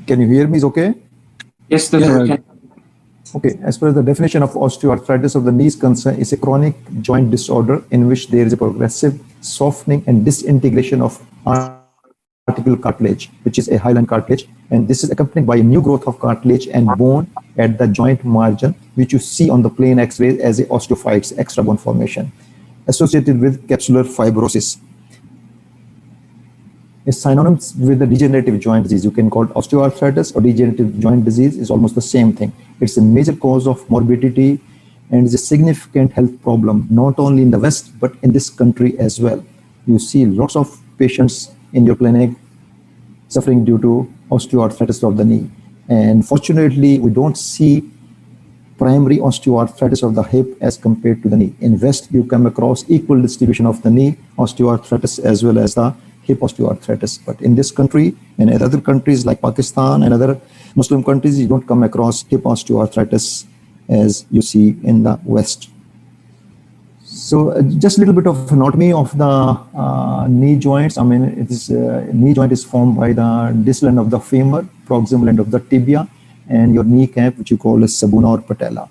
Can you hear me? Is okay? Yes, Doctor. Yeah. Okay. As per the definition of osteoarthritis of the knee is concerned, is a chronic joint disorder in which there is a progressive softening and disintegration of articular cartilage, which is a hyaline cartilage, and this is accompanied by a new growth of cartilage and bone at the joint margin, which you see on the plain X-ray as a osteophytes, extra bone formation, associated with capsular fibrosis. Is synonymous with the degenerative joint disease. You can call it osteoarthritis or degenerative joint disease is almost the same thing. It's a major cause of morbidity and is a significant health problem, not only in the West, but in this country as well. You see lots of patients in your clinic suffering due to osteoarthritis of the knee. And fortunately, we don't see primary osteoarthritis of the hip as compared to the knee. In West, you come across equal distribution of the knee osteoarthritis as well as the hip osteoarthritis. But in this country and in other countries like Pakistan and other Muslim countries, you don't come across hip osteoarthritis as you see in the West. So just a little bit of anatomy of the knee joints. I mean, it is knee joint is formed by the distal end of the femur, proximal end of the tibia, and your kneecap, which you call as sabuna or patella.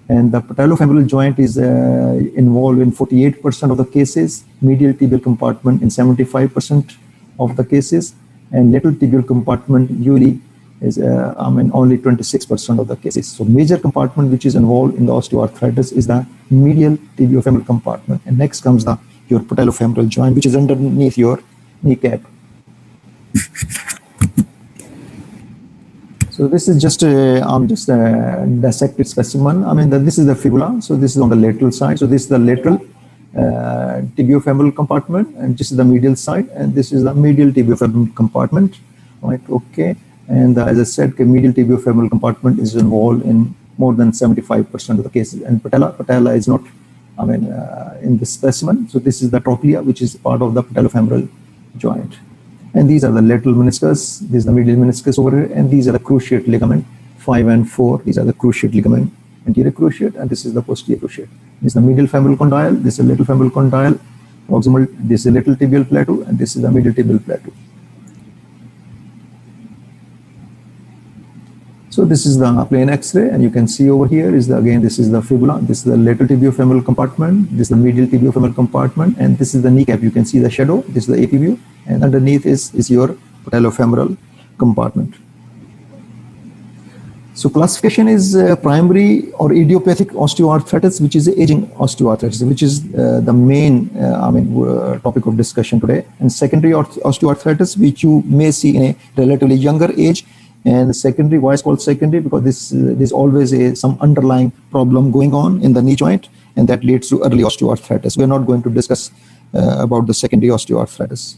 And the patellofemoral joint is involved in 48% of the cases, medial tibial compartment in 75% of the cases, and lateral tibial compartment usually is only 26% of the cases. So major compartment which is involved in the osteoarthritis is the medial tibiofemoral compartment, and next comes your patellofemoral joint, which is underneath your kneecap. So this is just a dissected specimen. I mean, this is the fibula. So this is on the lateral side. So this is the lateral tibiofemoral compartment, and this is the medial side, and this is the medial tibiofemoral compartment. Right? Okay. And as I said, the medial tibiofemoral compartment is involved in more than 75% of the cases. And patella is not, in this specimen. So this is the trochlea, which is part of the patellofemoral joint. And these are the lateral meniscus, this is the medial meniscus over here, and these are the cruciate ligament 5 and 4. These are the cruciate ligament, anterior cruciate, and this is the posterior cruciate. This is the medial femoral condyle, this is the lateral femoral condyle, proximal, this is the lateral tibial plateau, and this is the medial tibial plateau. So this is the plain X-ray, and you can see over here is again this is the fibula, this is the lateral tibiofemoral compartment, this is the medial tibiofemoral compartment, and this is the kneecap. You can see the shadow. This is the AP view, and underneath is your patellofemoral compartment. So classification is primary or idiopathic osteoarthritis, which is aging osteoarthritis, which is the main topic of discussion today, and secondary osteoarthritis, which you may see in a relatively younger age. And secondary, why it's called secondary? Because there's always some underlying problem going on in the knee joint, and that leads to early osteoarthritis. We're not going to discuss about the secondary osteoarthritis.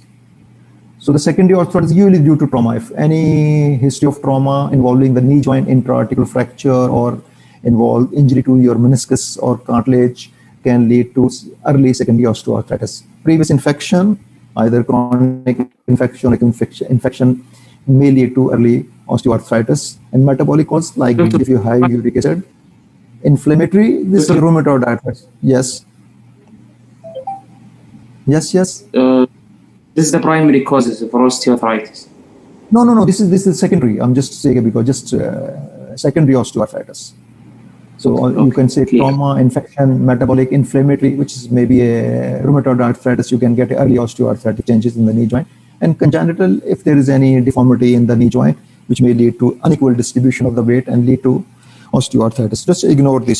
So the secondary osteoarthritis is usually due to trauma. If any history of trauma involving the knee joint intra-articular fracture or involve injury to your meniscus or cartilage can lead to early secondary osteoarthritis. Previous infection, either chronic infection or infection may lead to early osteoarthritis, and metabolic cause like if you high uric acid, inflammatory, this is rheumatoid arthritis. Yes. Yes. This is the primary causes for osteoarthritis. No. This is secondary. I'm just saying because just secondary osteoarthritis. So you can say trauma, infection, metabolic, inflammatory, which is maybe a rheumatoid arthritis. You can get early osteoarthritic changes in the knee joint, and congenital if there is any deformity in the knee joint, which may lead to unequal distribution of the weight and lead to osteoarthritis. Just ignore this.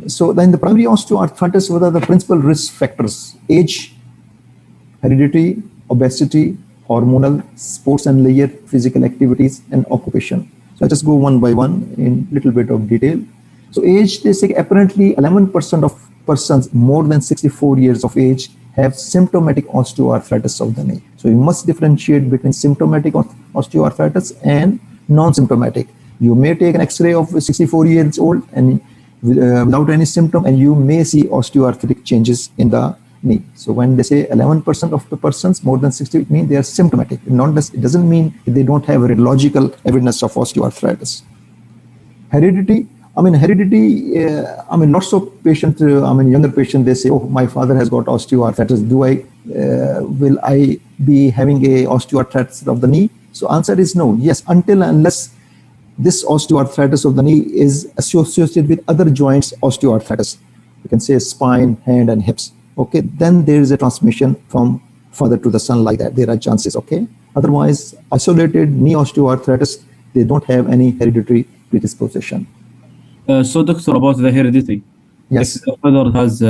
So then the primary osteoarthritis, what are the principal risk factors? Age, heredity, obesity, hormonal, sports and leisure, physical activities, and occupation. So I just go one by one in little bit of detail. So age, they say apparently 11% of persons more than 64 years of age have symptomatic osteoarthritis of the knee. So you must differentiate between symptomatic osteoarthritis and non-symptomatic. You may take an X-ray of 64 years old and without any symptom, and you may see osteoarthritic changes in the knee. So when they say 11% of the persons more than 60, it means they are symptomatic. It doesn't mean they don't have a radiological evidence of osteoarthritis. Heredity. Lots of patients, younger patients, they say, oh, my father has got osteoarthritis. Do I will I be having a osteoarthritis of the knee? So answer is no. Yes, until and unless this osteoarthritis of the knee is associated with other joints osteoarthritis. You can say spine, hand, and hips. Okay, then there is a transmission from father to the son like that. There are chances. Okay, otherwise isolated knee osteoarthritis, they don't have any hereditary predisposition. So, doctor, about the heredity. Yes. If the father has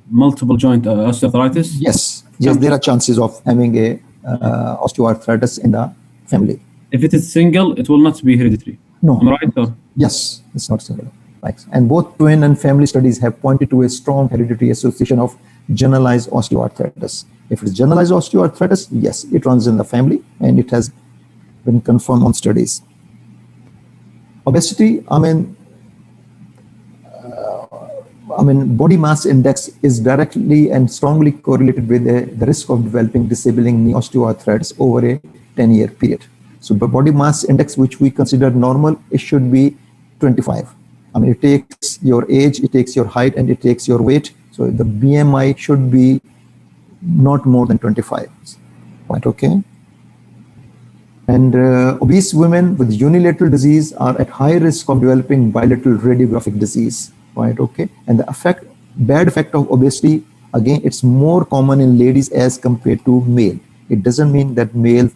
multiple joint osteoarthritis. Yes, there are chances of having a osteoarthritis in the family. If it is single, it will not be hereditary. No. Am I right? Or? Yes, it's not single. Right. And both twin and family studies have pointed to a strong hereditary association of generalized osteoarthritis. If it's generalized osteoarthritis, yes, it runs in the family, and it has been confirmed on studies. Obesity, body mass index is directly and strongly correlated with the risk of developing disabling knee osteoarthritis over a 10-year period. So the body mass index, which we consider normal, it should be 25. It takes your age, it takes your height, and it takes your weight. So the BMI should be not more than 25. Right, okay? And obese women with unilateral disease are at high risk of developing bilateral radiographic disease. Right, okay? And the bad effect of obesity, again, it's more common in ladies as compared to male. It doesn't mean that male,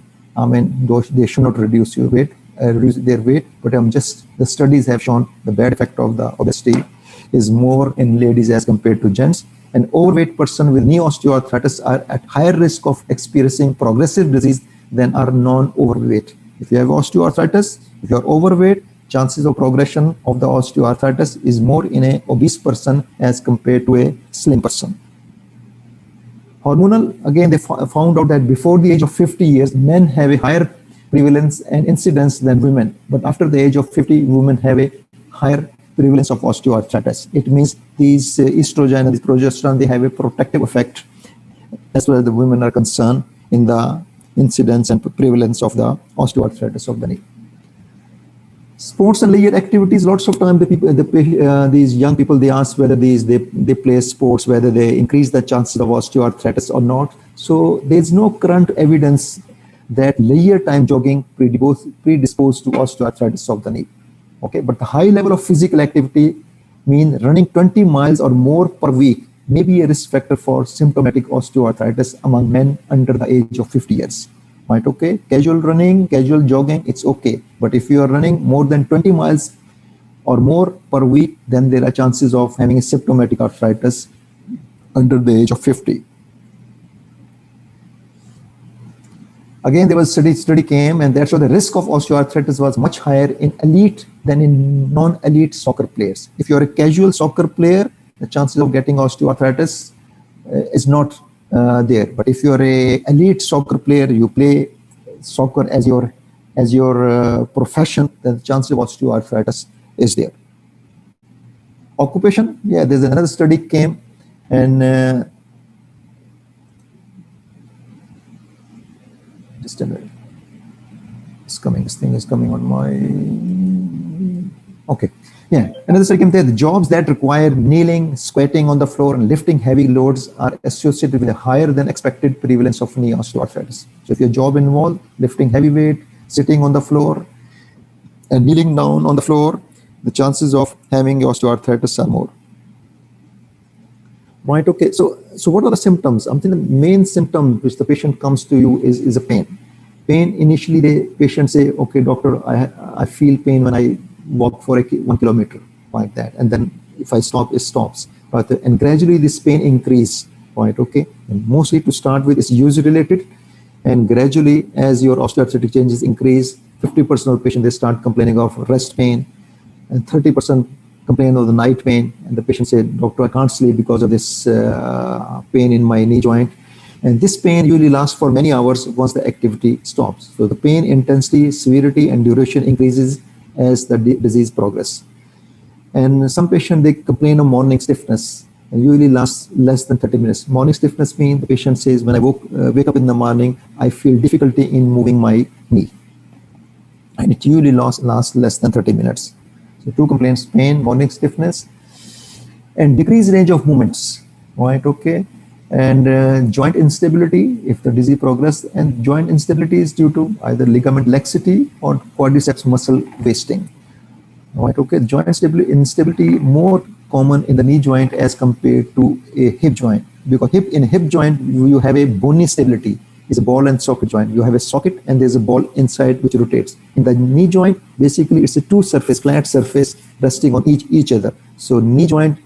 they should not reduce their weight, but the studies have shown the bad effect of the obesity is more in ladies as compared to gents. An overweight person with knee osteoarthritis are at higher risk of experiencing progressive disease than are non-overweight. If you have osteoarthritis, if you are overweight, chances of progression of the osteoarthritis is more in an obese person as compared to a slim person. Hormonal, again, they found out that before the age of 50 years, men have a higher prevalence and incidence than women. But after the age of 50, women have a higher prevalence of osteoarthritis. It means these estrogen and the progesterone, they have a protective effect as far as the women are concerned in the incidence and prevalence of the osteoarthritis of the knee. Sports and leisure activities, lots of time these young people, they ask whether they play sports, whether they increase the chances of osteoarthritis or not. So there's no current evidence that leisure time jogging predisposed to osteoarthritis of the knee. Okay, but the high level of physical activity mean running 20 miles or more per week may be a risk factor for symptomatic osteoarthritis among men under the age of 50 years. Right, okay, casual running, casual jogging, it's okay. But if you are running more than 20 miles or more per week, then there are chances of having a symptomatic arthritis under the age of 50. Again, there was study came, and that's why the risk of osteoarthritis was much higher in elite than in non-elite soccer players. If you're a casual soccer player, the chances of getting osteoarthritis is not there. But if you're a elite soccer player, you play soccer as your profession, then the chance of osteoarthritis is there. Occupation, yeah, there's another study came, and just a minute. This thing is coming on my. Okay. Yeah, another study came there. The jobs that require kneeling, squatting on the floor, and lifting heavy loads are associated with a higher than expected prevalence of knee osteoarthritis. So if your job involves lifting heavy weight, sitting on the floor, and kneeling down on the floor, the chances of having osteoarthritis are more. Right, okay, so what are the symptoms? I think the main symptom which the patient comes to you is a pain. Pain, initially the patient say, okay, doctor, I feel pain when I walk for 1 kilometer, like that. And then if I stop, it stops. Right? And gradually this pain increase, right, okay? And mostly to start with is use related. And gradually as your osteoarthritic changes increase, 50% of patients, they start complaining of rest pain, and 30% complain of the night pain. And the patient said, doctor, I can't sleep because of this pain in my knee joint. And this pain usually lasts for many hours once the activity stops. So the pain intensity, severity, and duration increases as the disease progresses. And some patients, they complain of morning stiffness, and usually lasts less than 30 minutes. Morning stiffness means the patient says, when I wake up in the morning, I feel difficulty in moving my knee. And it usually lasts less than 30 minutes. So 2 complaints, pain, morning stiffness, and decreased range of movements, right, okay? And joint instability, if the disease progress, and joint instability is due to either ligament laxity or quadriceps muscle wasting. Right, okay, joint instability more common in the knee joint as compared to a hip joint, because in a hip joint you have a bony stability. It's a ball and socket joint. You have a socket and there's a ball inside which rotates. In the knee joint, basically it's a flat surface resting on each other. So knee joint,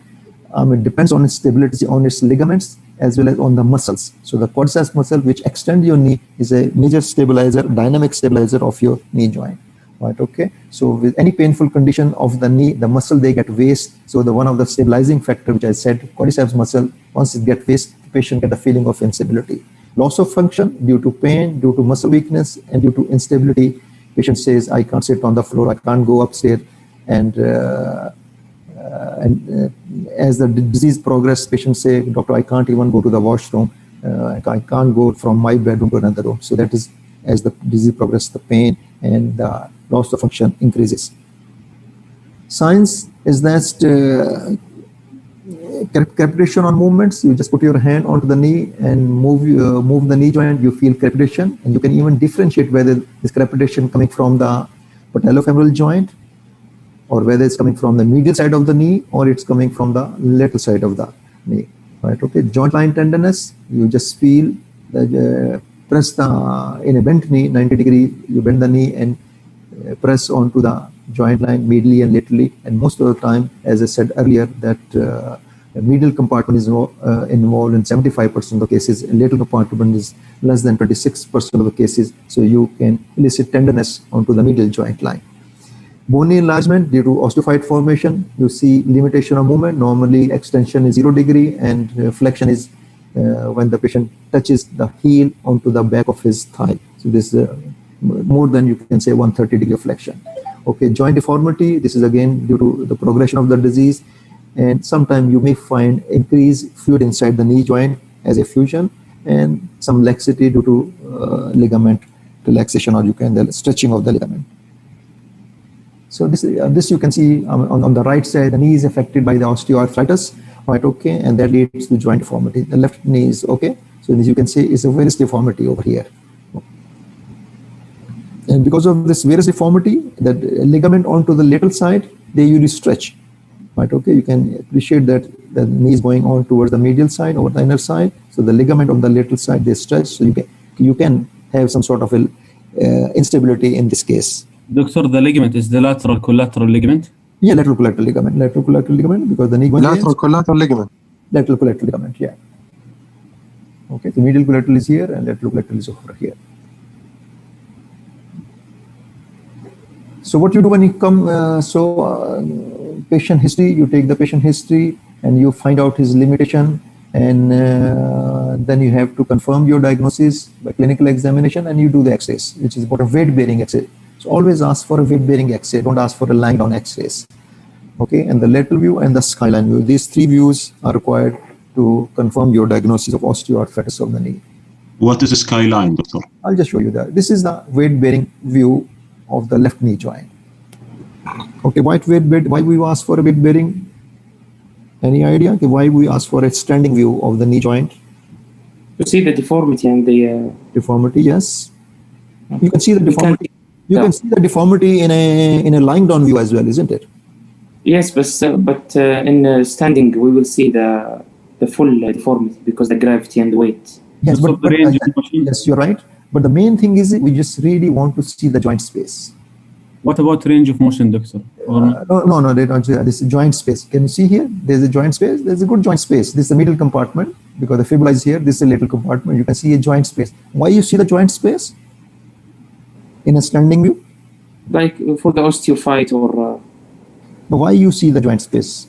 it depends on its stability, on its ligaments as well as on the muscles. So the quadriceps muscle, which extend your knee, is a major stabilizer, dynamic stabilizer of your knee joint. Right, okay. So with any painful condition of the knee, the muscle, they get wasted. So the one of the stabilizing factor, which I said, quadriceps muscle, once it gets wasted, the patient get a feeling of instability. Loss of function due to pain, due to muscle weakness, and due to instability. Patient says, I can't sit on the floor, I can't go upstairs. And as the disease progresses, patients say, doctor, I can't even go to the washroom. I can't go from my bedroom to another room. So that is, as the disease progresses, the pain and the loss of function increases. Signs is that crepitation on movements. You just put your hand onto the knee and move the knee joint. You feel crepitation, and you can even differentiate whether this crepitation coming from the patellofemoral joint, or whether it's coming from the medial side of the knee, or it's coming from the lateral side of the knee. Right? Okay. Joint line tenderness. You just feel that press in a bent knee, 90 degree. You bend the knee and press onto the joint line medially and laterally. And most of the time, as I said earlier, that the medial compartment is involved in 75% of the cases. A lateral compartment is less than 26% of the cases. So you can elicit tenderness onto the medial joint line. Bony enlargement due to osteophyte formation. You see limitation of movement. Normally extension is 0 degree and flexion is when the patient touches the heel onto the back of his thigh. So this is more than, you can say, 130 degree of flexion. Okay, joint deformity. This is again due to the progression of the disease. And sometimes you may find increased fluid inside the knee joint as a fusion, and some laxity due to ligament relaxation, or you can the stretching of the ligament. So this you can see on the right side, the knee is affected by the osteoarthritis, right? Okay, and that leads to joint deformity. The left knee is okay. So as you can see, it's a varus deformity over here. And because of this varus deformity, the ligament onto the lateral side, they usually stretch. Right, okay, you can appreciate that the knee is going on towards the medial side or the inner side. So the ligament on the lateral side, they stretch. So you can have some sort of instability in this case. Doctor, the ligament is the lateral collateral ligament? Yeah, lateral collateral ligament. Lateral collateral ligament, because the knee goes Lateral collateral ligament. Lateral collateral ligament, yeah. Okay, the medial collateral is here and lateral collateral is over here. So what you do when you come, patient history, you take the patient history and you find out his limitation, and then you have to confirm your diagnosis by clinical examination, and you do the x-rays, which is about a weight-bearing x-ray. So always ask for a weight-bearing x-ray, don't ask for a lying down x-rays. Okay, and the lateral view and the skyline view, these three views are required to confirm your diagnosis of osteoarthritis of the knee. What is a skyline, doctor? I'll just show you that. This is the weight-bearing view of the left knee joint. Okay, why we ask for a weight bearing? Any idea? Okay, why we ask for a standing view of the knee joint? To see the deformity and the Deformity, yes. You can see the deformity. You yeah. can see the deformity in a lying down view as well, isn't it? Yes, but in standing we will see the full deformity because the gravity and the weight. Yes, So the range of motion? yes, you're right. But the main thing is we just really want to see the joint space. What about range of motion, doctor? Or not? No, they don't. This is joint space. Can you see here? There's a joint space. There's a good joint space. This is the middle compartment because the fibula is here. This is a lateral compartment. You can see a joint space. Why you see the joint space in a standing view? Like for the osteophyte or. But why you see the joint space?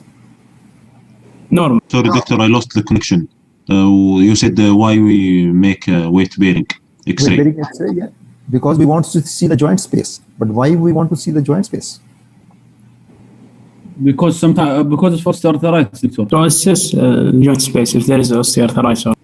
Normal. Sorry, doctor, I lost the connection. You said why we make weight bearing X-ray. Weight-bearing X-ray, yeah. Because we want to see the joint space. But why we want to see the joint space? Because sometimes because it's for osteoarthritis, doctor. To assess joint space if there is osteoarthritis.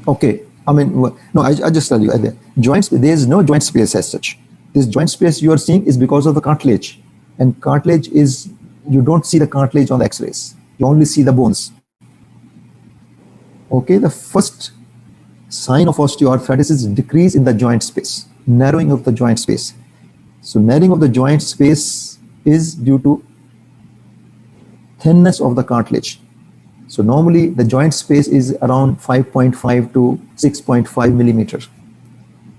Okay. I mean, no, I just tell you, joint, there is no joint space as such. This joint space you are seeing is because of the cartilage. And cartilage is, you don't see the cartilage on the X-rays. You only see the bones. Okay, the first sign of osteoarthritis is decrease in the joint space, narrowing of the joint space. So narrowing of the joint space is due to thinness of the cartilage. So normally the joint space is around 5.5 to 6.5 millimeters.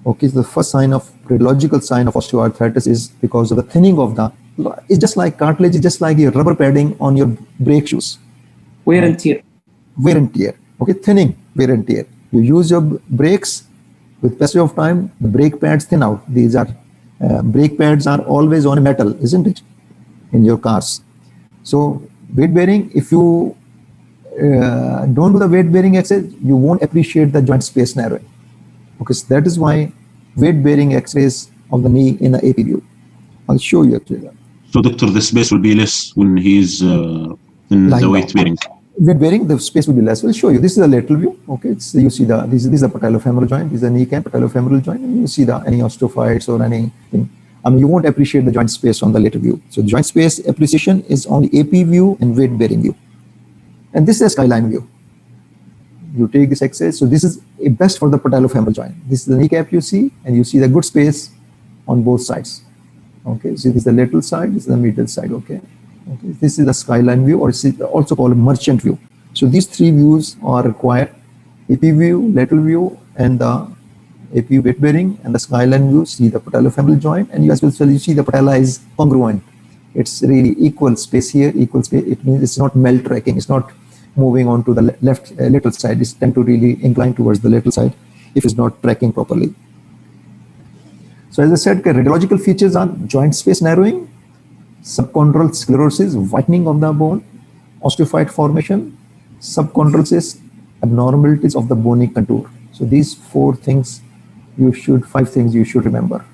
Okay, so the first sign of radiological sign of osteoarthritis is because of the thinning of the, it's just like cartilage, it's just like your rubber padding on your brake shoes. Wear and tear. Wear and tear. Okay, thinning, wear and tear. You use your brakes, with passage of time, the brake pads thin out. These are, brake pads are always on metal, isn't it? In your cars. So weight bearing, if you don't do the weight bearing exercise, you won't appreciate the joint space narrowing. Okay, so that is why weight bearing x-rays of the knee in the AP view. I'll show you actually. So, doctor, the space will be less when he's in Lying the weight down. bearing. Weight bearing, the space will be less. We'll show you. This is the lateral view. Okay, it's, you see the this is the patellofemoral joint. This is the kneecap patellofemoral joint, and you see the any osteophytes or anything. I mean, you won't appreciate the joint space on the lateral view. So, joint space appreciation is on the AP view and weight bearing view. And this is a skyline view. You take this X-ray. So this is best for the patellofemoral joint. This is the kneecap you see, and you see the good space on both sides. Okay, so this is the lateral side, this is the medial side. Okay, okay. This is the skyline view, or it's also called a merchant view. So these three views are required: AP view, lateral view, and the AP weight bearing, and the skyline view. See the patellofemoral joint, and you as well you see the patella is congruent. It's really equal space here, equal space. It means it's not melt tracking. It's not moving on to the left lateral side. It's tend to really incline towards the lateral side if it's not tracking properly. So as I said, radiological features are joint space narrowing, subchondral sclerosis, whitening of the bone, osteophyte formation, subchondral cyst, abnormalities of the bony contour. So these five things you should remember.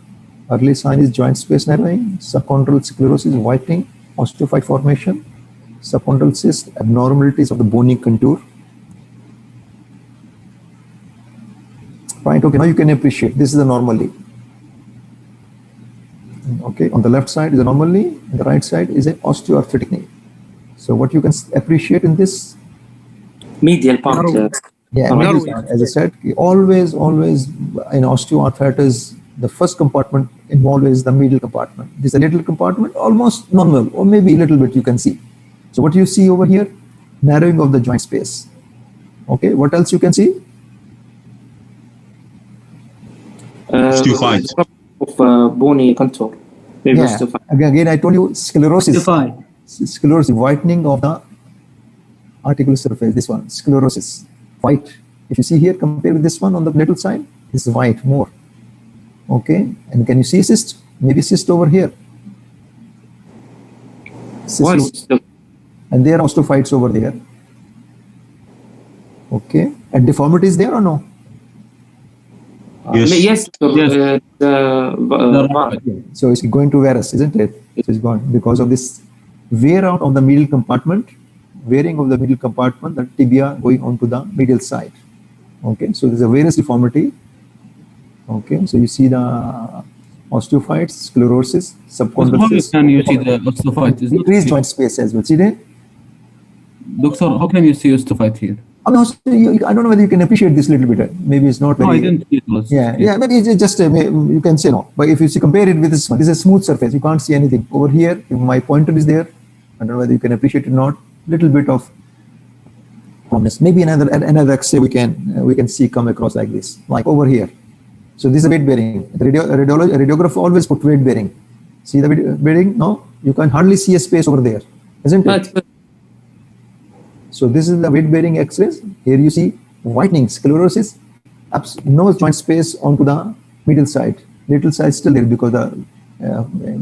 Early sign is joint space narrowing, subchondral sclerosis, whitening, osteophyte formation, subchondral cyst, abnormalities of the bony contour. Right, okay, now you can appreciate this is a normal knee. Okay, on the left side is a normal knee, and the right side is an osteoarthritic knee. So what you can appreciate in this, Medial part. as I said, always in osteoarthritis, the first compartment involved is the medial compartment. This is a little compartment, almost normal, or maybe a little bit you can see. So what you see over here, narrowing of the joint space. Okay, what else you can see? Osteophyte. Of bony contour. Maybe Yeah. osteophyte. Again, I told you sclerosis. Define. Sclerosis, whitening of the articular surface. This one, sclerosis, white. If you see here, compare with this one on the lateral side, this is white more. Okay, and can you see cyst? Maybe cyst over here. Cyst Why over- is it- and there are osteophytes over there. Okay, and deformity is there or no? Yes. Yes. Yes. So it's going to varus, isn't it? So it's gone because of this wear out of the medial compartment, wearing of the medial compartment, the tibia going onto the medial side. Okay, so there's a varus deformity. Okay, so you see the osteophytes, sclerosis, But subchondral how cyst. can you see the osteophyte? It's not Increased joint space as well. See there? Doctor, how can you see osteophyte here? I don't know whether you can appreciate this little bit. Maybe it's not No, very. I didn't see it. Yeah, maybe it's just you can say no. But if you see, compare it with this one, this is a smooth surface. You can't see anything over here. If my pointer is there, I don't know whether you can appreciate it or not. Little bit of promise. Maybe another X-ray we can see come across like this, like over here. So this is weight bearing. The radiographer always put weight bearing. See the weight bearing? No, you can hardly see a space over there, isn't it? But So this is the weight bearing X-rays. Here you see whitening, sclerosis, no joint space onto the middle side. Lateral side still there because the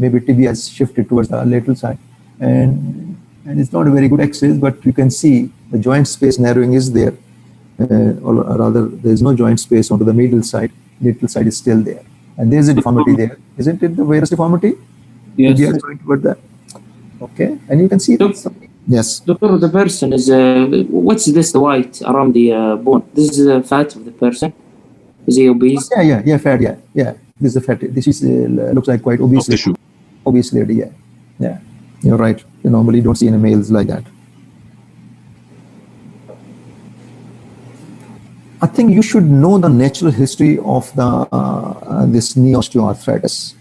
maybe tibia has shifted towards the lateral side, and it's not a very good X-rays, but you can see the joint space narrowing is there, or rather there is no joint space onto the middle side. Lateral side is still there, and there is a deformity there, isn't it? The varus deformity. Yes. Tibia is going toward that. Okay, and you can see that. Yes. Doctor, the person is what's this white around the bone? This is the fat of the person. Is he obese? Yeah, fat, yeah. This is a fat. This is looks like quite obese. Soft tissue. Obese lady, yeah. You're right. You normally don't see any males like that. I think you should know the natural history of the this knee osteoarthritis.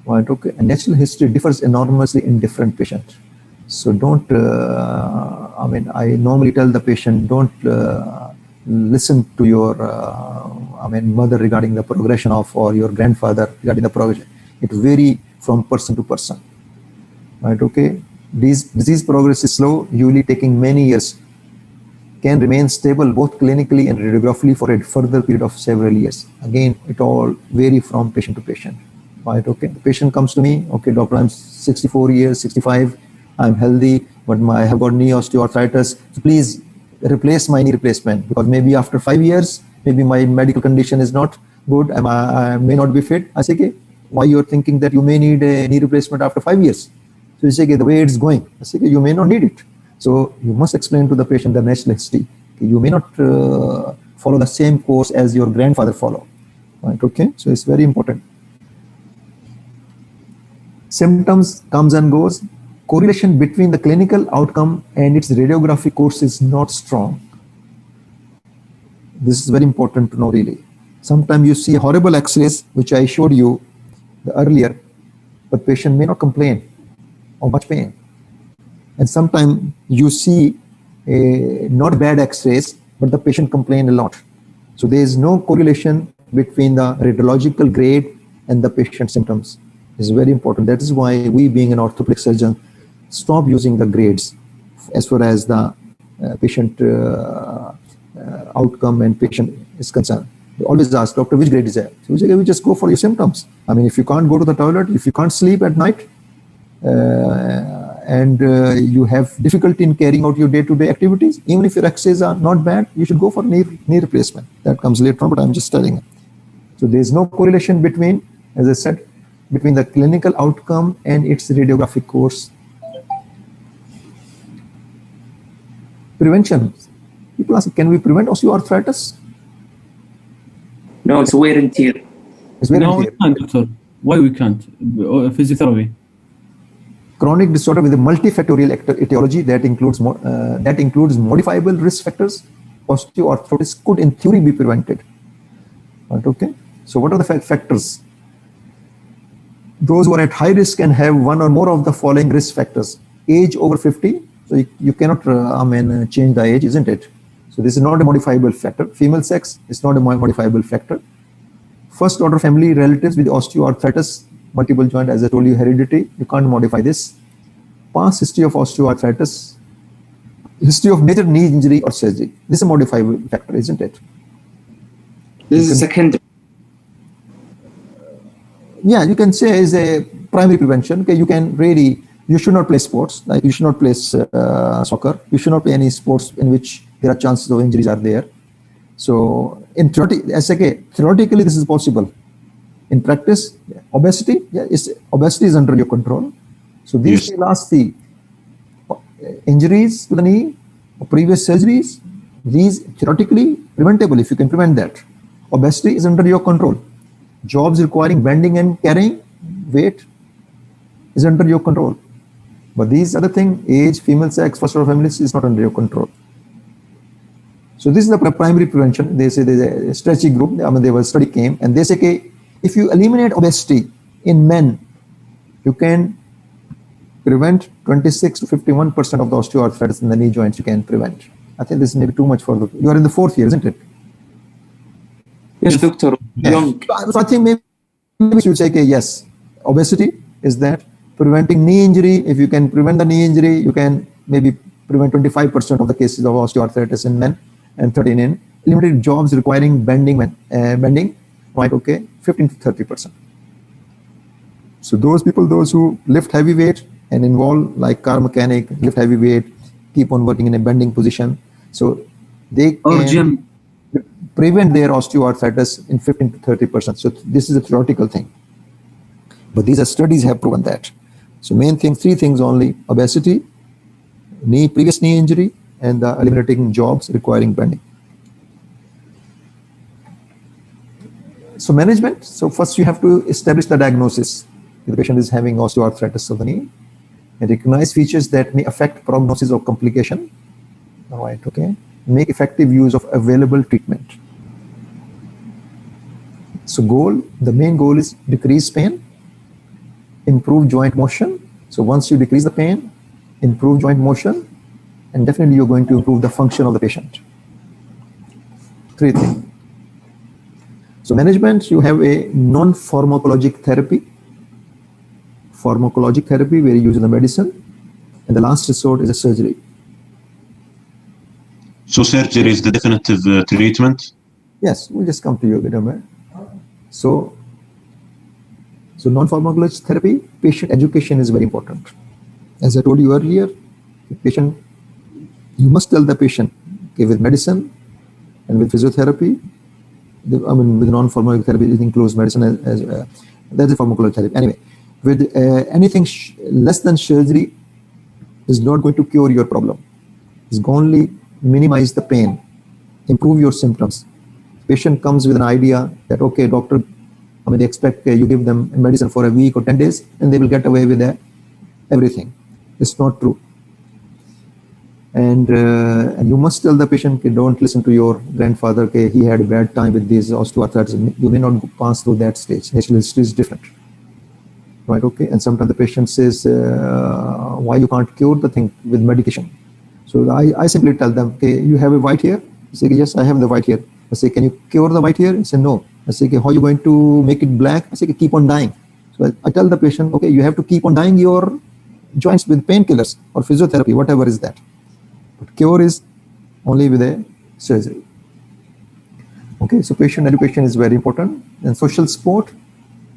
Right, okay. And natural history differs enormously in different patients. So don't, I mean, I normally tell the patient, don't listen to your, mother regarding the progression of, or your grandfather regarding the progression. It varies from person to person. Right, okay. Disease progress is slow, usually taking many years, can remain stable both clinically and radiographically for a further period of several years. Again, it all varies from patient to patient. Right, okay. The patient comes to me, okay, doctor, I'm 64 years, 65, I'm healthy, but I have got knee osteoarthritis. So please replace my knee replacement, because maybe after 5 years, maybe my medical condition is not good, and I may not be fit. I say, okay, why you're thinking that you may need a knee replacement after 5 years? So you say, okay, the way it's going, I say, okay, you may not need it. So you must explain to the patient the natural history. Okay, you may not follow the same course as your grandfather followed. Right, okay, so it's very important. Symptoms comes and goes. Correlation between the clinical outcome and its radiographic course is not strong. This is very important to know, really. Sometimes you see horrible x-rays, which I showed you earlier, but patient may not complain or much pain. And sometimes you see not bad x-rays, but the patient complained a lot. So there is no correlation between the radiological grade and the patient symptoms. It's very important. That is why we, being an orthopedic surgeon, stop using the grades as far as the patient outcome and patient is concerned. We always ask, doctor, which grade is that? So we say, we just go for your symptoms. I mean, if you can't go to the toilet, if you can't sleep at night, and you have difficulty in carrying out your day-to-day activities, even if your x-rays are not bad, you should go for knee replacement. That comes later on, but I'm just telling you. So there is no correlation between, as I said, between the clinical outcome and its radiographic course. Prevention. People ask, can we prevent osteoarthritis? No, it's wear and tear. It's very No, we clear. can't, doctor. Why we can't? Physiotherapy. Chronic disorder with a multifactorial etiology that includes modifiable risk factors. Osteoarthritis could, in theory, be prevented. Right, okay. So, what are the factors? Those who are at high risk can have one or more of the following risk factors. Age over 50. So you cannot, change the age, isn't it? So this is not a modifiable factor. Female sex is not a modifiable factor. First order family relatives with osteoarthritis, multiple joint, as I told you, heredity. You can't modify this. Past history of osteoarthritis, history of major knee injury or surgery. This is a modifiable factor, isn't it? This is secondary. Yeah, you can say is a primary prevention. Okay, you can really, you should not play sports. Like you should not play soccer. You should not play any sports in which there are chances of injuries are there. So in theoretically, this is possible. In practice, obesity, obesity is under your control. So these last the injuries to the knee, or previous surgeries, these theoretically preventable if you can prevent that. Obesity is under your control. Jobs requiring bending and carrying weight is under your control. But these other things, age, female sex, first order families, is not under your control. So this is the primary prevention. They say there's a stretchy group. I mean, there was a study came and they say, okay, if you eliminate obesity in men, you can prevent 26 to 51% of the osteoarthritis in the knee joints. You can prevent. I think this is maybe too much for the. You are in the 4th year, isn't it? Yes, doctor. Yeah. Young. So I think maybe we should say, okay, yes, obesity is that. Preventing knee injury, if you can prevent the knee injury, you can maybe prevent 25% of the cases of osteoarthritis in men and 13 in. Limited jobs requiring bending, right, okay, 15 to 30%. So those people, those who lift heavy weight and involve like car mechanic, lift heavy weight, keep on working in a bending position. So they can prevent their osteoarthritis in 15 to 30%. So this is a theoretical thing. But these are studies have proven that. So main thing, 3 things only: obesity, previous knee injury, and eliminating jobs requiring bending. So management. So first you have to establish the diagnosis. The patient is having osteoarthritis of the knee, and recognize features that may affect prognosis or complication. All right, okay. Make effective use of available treatment. So the main goal is decrease pain, improve joint motion. So once you decrease the pain, improve joint motion, and definitely you're going to improve the function of the patient. 3 things. So management, you have a non-pharmacologic therapy, pharmacologic therapy where you use the medicine, and the last resort is a surgery. So surgery is the definitive treatment? Yes, we'll just come to you in a minute. So non-pharmacologic therapy, patient education is very important. As I told you earlier, you must tell the patient, okay, with medicine and with physiotherapy, with non-pharmacologic therapy, it includes medicine as that's a pharmacologic therapy. Anyway, with anything less than surgery is not going to cure your problem. It's going to only minimize the pain, improve your symptoms. Patient comes with an idea that, okay, doctor, they expect you give them medicine for a week or 10 days and they will get away with everything. It's not true. And you must tell the patient, okay, don't listen to your grandfather, okay, he had a bad time with these osteoarthritis. You may not pass through that stage. Natural history is different. Right, okay? And sometimes the patient says, why you can't cure the thing with medication? So I simply tell them, okay, you have a white hair? I say, yes, I have the white hair. I say, can you cure the white hair? I say, no. I say, okay, how are you going to make it black? I say, okay, keep on dyeing. So I tell the patient, okay, you have to keep on dyeing your joints with painkillers or physiotherapy, whatever is that. But cure is only with a surgery. Okay, so patient education is very important. And social support,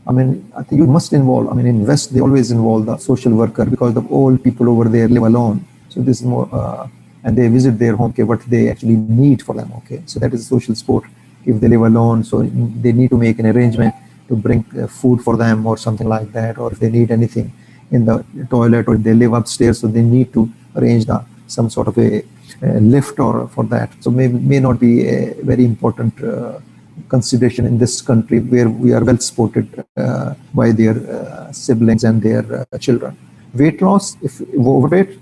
I think you must involve, in West, they always involve the social worker because the old people over there live alone. So this is more, and they visit their home care, what they actually need for them, okay? So that is social support. If they live alone, so they need to make an arrangement to bring food for them or something like that, or if they need anything in the toilet, or if they live upstairs, so they need to arrange some sort of a lift or for that. So may not be a very important consideration in this country where we are well supported by their siblings and their children. Weight loss, if overweight,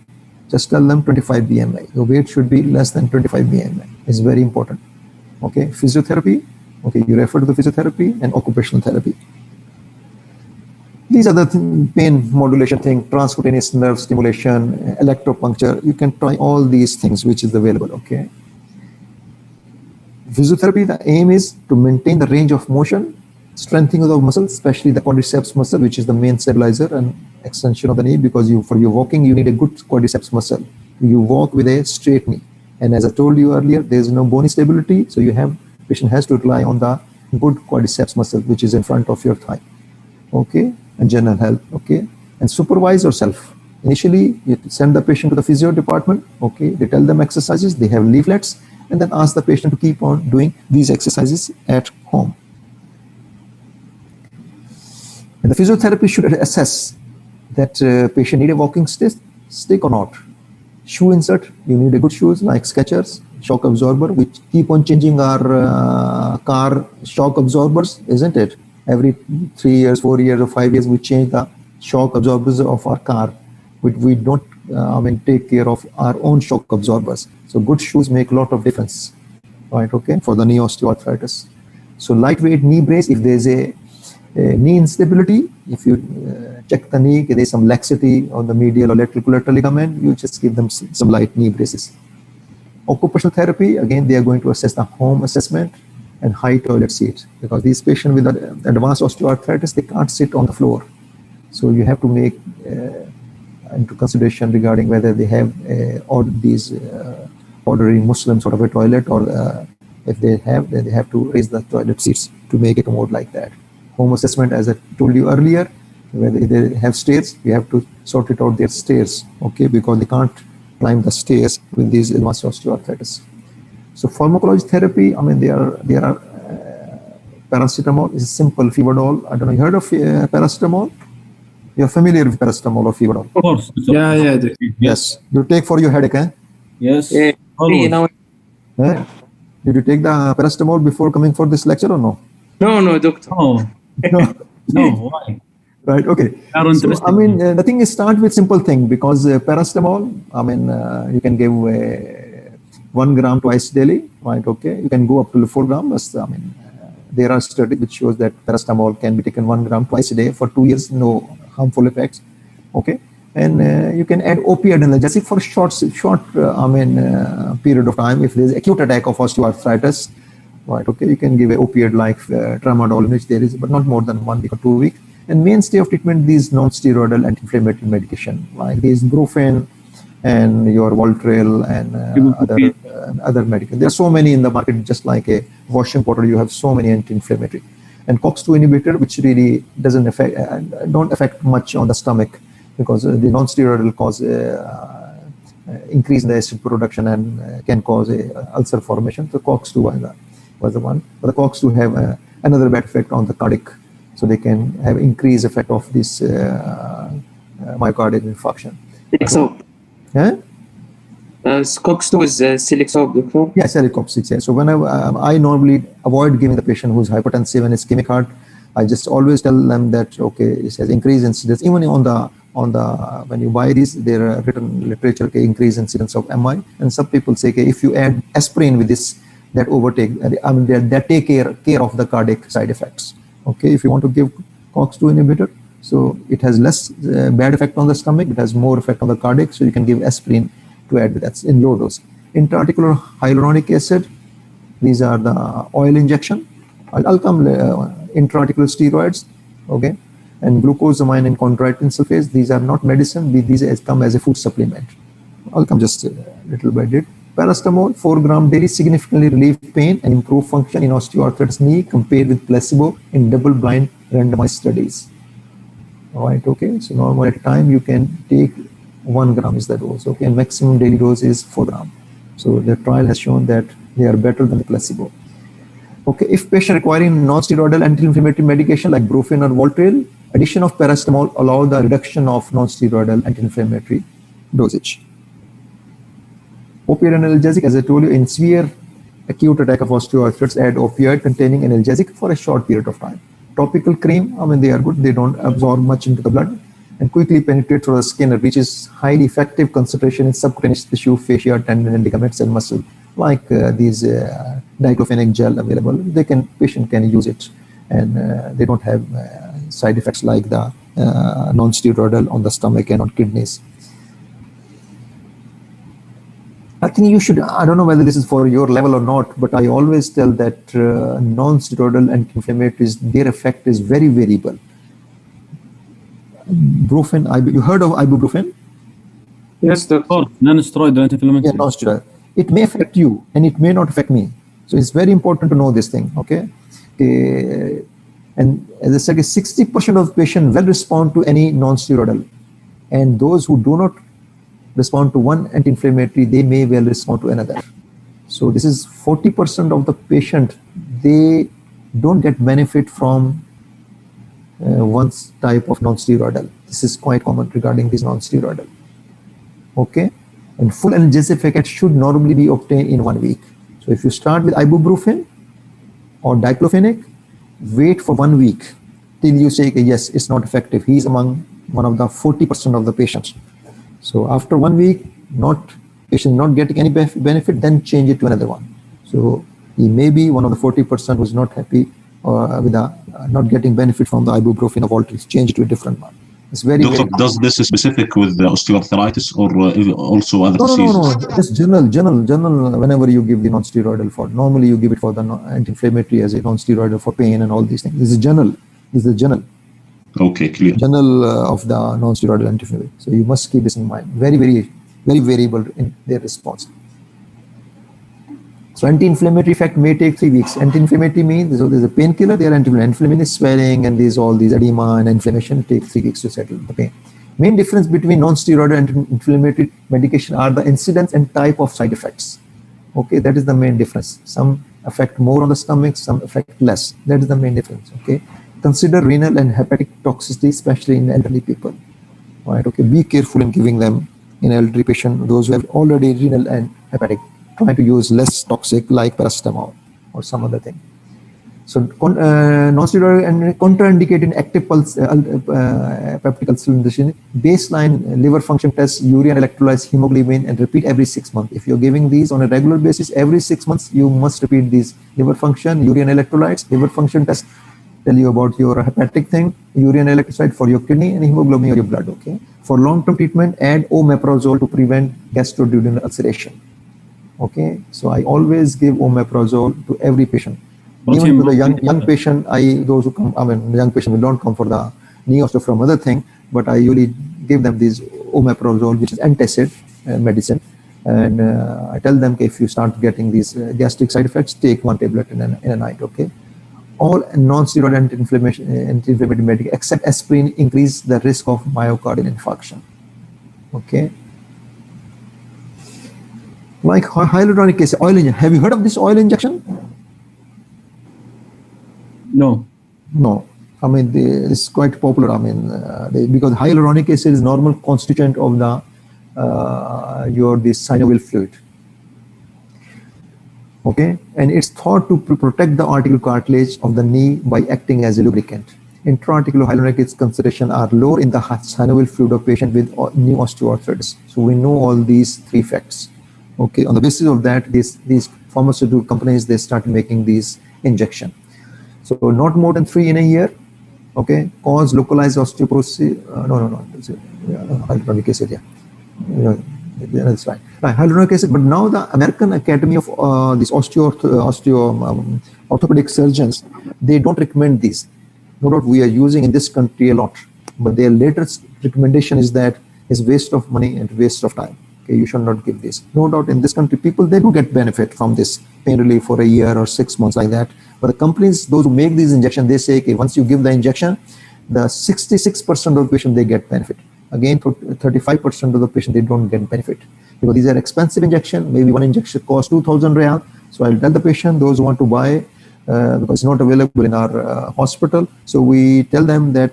just tell them 25 BMI. Your weight should be less than 25 BMI. It's very important. Okay, physiotherapy. Okay, you refer to the physiotherapy and occupational therapy. These are the pain modulation thing, transcutaneous nerve stimulation, electropuncture. You can try all these things which is available, okay? Physiotherapy, the aim is to maintain the range of motion, strengthening of the muscle, especially the quadriceps muscle, which is the main stabilizer and extension of the knee, because for your walking, you need a good quadriceps muscle. You walk with a straight knee. And as I told you earlier, there is no bony stability, so patient has to rely on the good quadriceps muscle, which is in front of your thigh. Okay, and general health, okay, and supervise yourself. Initially, you send the patient to the physio department, okay, they tell them exercises, they have leaflets, and then ask the patient to keep on doing these exercises at home. And the physiotherapist should assess that patient need a walking stick or not. Shoe insert, you need a good shoes like Skechers, shock absorber. We keep on changing our car shock absorbers, isn't it? Every 3 years, 4 years, or 5 years, we change the shock absorbers of our car. We don't take care of our own shock absorbers. So good shoes make a lot of difference, right? Okay, for the knee osteoarthritis. So lightweight knee brace, if there's a knee instability, if you check the knee, there's some laxity on the medial or lateral ligament, you just give them some light knee braces. Occupational therapy, again, they are going to assess the home assessment and high toilet seat, because these patients with advanced osteoarthritis, they can't sit on the floor. So you have to make into consideration regarding whether they have ordinary Muslim sort of a toilet, or if they have, then they have to raise the toilet seats to make it more like that. Home assessment, as I told you earlier, whether they have stairs, we have to sort it out their stairs, okay, because they can't climb the stairs with these advanced osteoarthritis. So pharmacologic therapy, there are paracetamol is a simple Fevadol. I don't know, you heard of paracetamol? You're familiar with paracetamol or Fevadol? Of course. Yeah. Yes. You take for your headache, eh? Yes. You know, Did you take the paracetamol before coming for this lecture or no? no, doctor. Oh, No. no, why? Right, okay. Are interested. So, the thing is, start with simple thing, because paracetamol, you can give 1 gram twice daily, right? Okay, you can go up to 4 grams. there are studies which shows that paracetamol can be taken 1 gram twice a day for 2 years, no harmful effects. Okay, and you can add opioid analgesic for short period of time. If there is acute attack of osteoarthritis, right? Okay, you can give a opioid like tramadol, which there is, but not more than 1 week or 2 weeks. And mainstay of treatment, these non-steroidal anti-inflammatory medication like these Brufen and your Voltaren and other medication. There are so many in the market, just like a washing powder. You have so many anti-inflammatory, and COX-2 inhibitor, which really doesn't affect, don't affect much on the stomach, because the non-steroidal cause increase in the acid production and can cause a ulcer formation. So COX-2 was the one, but the COX-2 have another bad effect on the cardiac. So they can have increased effect of this myocardial infarction. Celecoxib. Yeah? COX-2 is Celecoxib, doctor? Yeah, Celecoxib. Yeah. So whenever I normally avoid giving the patient who's hypertensive and ischemic heart, I just always tell them that, okay, it has increased incidence. Even on the when you buy these, there are written literature, okay, increased incidence of MI. And some people say, okay, if you add aspirin with this, that overtake, that take care of the cardiac side effects. Okay, if you want to give COX-2 inhibitor, so it has less bad effect on the stomach, it has more effect on the cardiac, so you can give aspirin to add with that in low dose. Intra-articular hyaluronic acid, these are the oil injection. I'll come intra-articular steroids, okay, and glucosamine and chondroitin sulfase, these are not medicine, these come as a food supplement. I'll come just a little by bit. Paracetamol, 4 gram daily, significantly relieve pain and improve function in osteoarthritis knee compared with placebo in double-blind randomized studies. All right, okay. So normal at a time you can take 1 gram is the dose, okay, and maximum daily dose is 4 gram. So the trial has shown that they are better than the placebo. Okay, if patient requiring non-steroidal anti-inflammatory medication like Brufen or Voltaren, addition of paracetamol allow the reduction of non-steroidal anti-inflammatory dosage. Opioid analgesic, as I told you, in severe acute attack of osteoarthritis, add opioid containing analgesic for a short period of time. Topical cream, they are good, they don't absorb much into the blood and quickly penetrate through the skin and reaches highly effective concentration in subcutaneous tissue, fascia, tendon, and ligaments and muscle, like these diclofenac gel available. Patient can use it, and they don't have side effects like the non-steroidal on the stomach and on kidneys. I think you should, I don't know whether this is for your level or not, but I always tell that non-steroidal anti-inflammatories, their effect is very variable. Brufen, you heard of ibuprofen? Yes, doctor. Non-steroidal anti-inflammatory. Yeah, non-steroidal. It may affect you and it may not affect me. So it's very important to know this thing, okay? And as I said, 60% of patients will respond to any non-steroidal. And those who do not respond to one anti-inflammatory, they may well respond to another. So this is 40% of the patient, they don't get benefit from one type of non-steroidal. This is quite common regarding this non-steroidal. Okay, and full analgesic effect should normally be obtained in 1 week. So if you start with ibuprofen or diclofenac, wait for 1 week till you say, yes, it's not effective. He's among one of the 40% of the patients. So after 1 week, patient not getting any benefit, then change it to another one. So he may be one of the 40% who's not happy or with not getting benefit from the ibuprofen or Voltaren. Change it to a different one. It's very, Doctor, does this specific with the osteoarthritis or also other diseases? No. Just general. Whenever you give the non-steroidal for, normally you give it for the anti-inflammatory as a non-steroidal for pain and all these things. This is general. Okay, clear. General of the non-steroidal anti-inflammatory. So you must keep this in mind. Very, very, very variable in their response. So anti-inflammatory effect may take 3 weeks. Anti-inflammatory means, so there's a painkiller, there are anti-inflammatory. Inflammation is swelling and there's all these edema and inflammation. It takes 3 weeks to settle the pain. Main difference between non-steroidal and anti-inflammatory medication are the incidence and type of side effects. Okay, that is the main difference. Some affect more on the stomach, some affect less. That is the main difference. Okay. Consider renal and hepatic toxicity, especially in elderly people. All right, okay, be careful in giving them in elderly patient, those who have already renal and hepatic. Try to use less toxic like paracetamol or some other thing. So non-steroidal and contraindicated active pulse peptic ulceration, baseline liver function test, urea electrolytes, hemoglobin, and repeat every 6 months. If you're giving these on a regular basis, every 6 months, you must repeat these liver function, urea electrolytes, liver function test, tell you about your hepatic thing, urea electrolyte for your kidney, and hemoglobin or your blood, okay? For long-term treatment, add omeprazole to prevent gastroduodenal ulceration. Okay, so I always give omeprazole to every patient. Even to the young patient, those who come, young patient will not come for the knee osteo from other thing, but I usually give them this omeprazole, which is antacid medicine, and I tell them, if you start getting these gastric side effects, take 1 tablet in a night. Okay, all non-steroidal anti-inflammatory medication except aspirin increase the risk of myocardial infarction. Okay. Like hyaluronic acid, oil injection. Have you heard of this oil injection? No. No. I mean, it's quite popular. I mean, because hyaluronic acid is normal constituent of the this synovial fluid. Okay, and it's thought to protect the articular cartilage of the knee by acting as a lubricant. Intra-articular hyaluronic acid concentration are lower in the synovial fluid of patient with new osteoarthritis. So we know all these 3 facts. Okay, on the basis of that, these pharmaceutical companies, they started making these injection. So not more than 3 in a year. Okay, cause localized osteoporosis. Hyaluronic acid. Yeah, that's right. Hyaluronic acid. But now the American Academy of these orthopedic surgeons, they don't recommend these. No doubt we are using in this country a lot, but their latest recommendation is that it's waste of money and waste of time. Okay, you should not give this. No doubt in this country, people, they do get benefit from this pain relief for a year or 6 months like that. But the companies, those who make these injections, they say, okay, once you give the injection, the 66% of the patient, they get benefit. Again, 35% of the patient, they don't get benefit. Because these are expensive injection. Maybe one injection costs 2,000 real. So I'll tell the patient, those who want to buy, because it's not available in our hospital. So we tell them that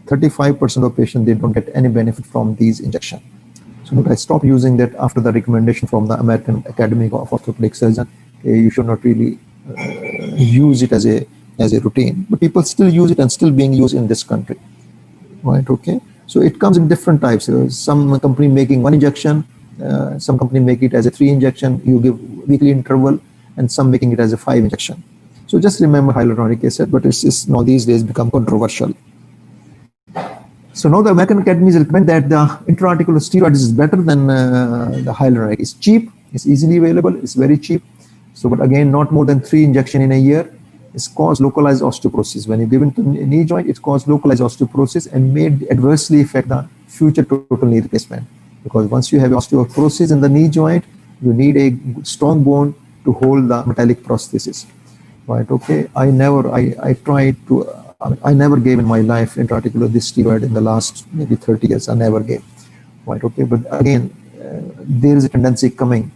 35% of patients, they don't get any benefit from these injections. So I stopped using that after the recommendation from the American Academy of Orthopedic Surgeons. You should not really use it as a routine, but people still use it and still being used in this country, right? Okay, so it comes in different types. Some company making 1 injection, some company make it as a 3 injection, you give weekly interval, and some making it as a 5 injection. So just remember hyaluronic acid, but it's now these days become controversial. So now the American Academies recommend that the intra-articular steroids is better than the hyaluronic. It's cheap, it's easily available, it's very cheap. So, but again, not more than 3 injections in a year. It's caused localized osteoporosis. When you give it to the knee joint, it's caused localized osteoporosis and may adversely affect the future total knee replacement. Because once you have osteoporosis in the knee joint, you need a strong bone to hold the metallic prosthesis. Right? Okay. I never gave in my life intra-articular this steroid in the last maybe 30 years. I never gave. Right? Okay. But again, there is a tendency coming.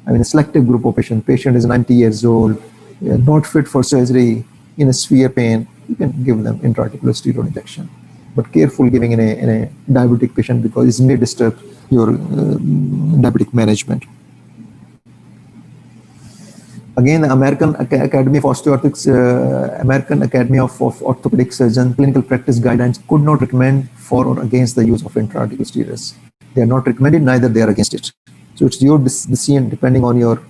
I mean, a selective group of patient is 90 years old, not fit for surgery, in a severe pain, you can give them intra-articular steroid injection. But careful giving in a diabetic patient because it may disturb your diabetic management. Again, the American Academy of Osteoarthritis, American Academy of Orthopedic Surgeons clinical practice guidelines could not recommend for or against the use of intra-articular steroids. They are not recommended, neither they are against it. So it's your decision depending on your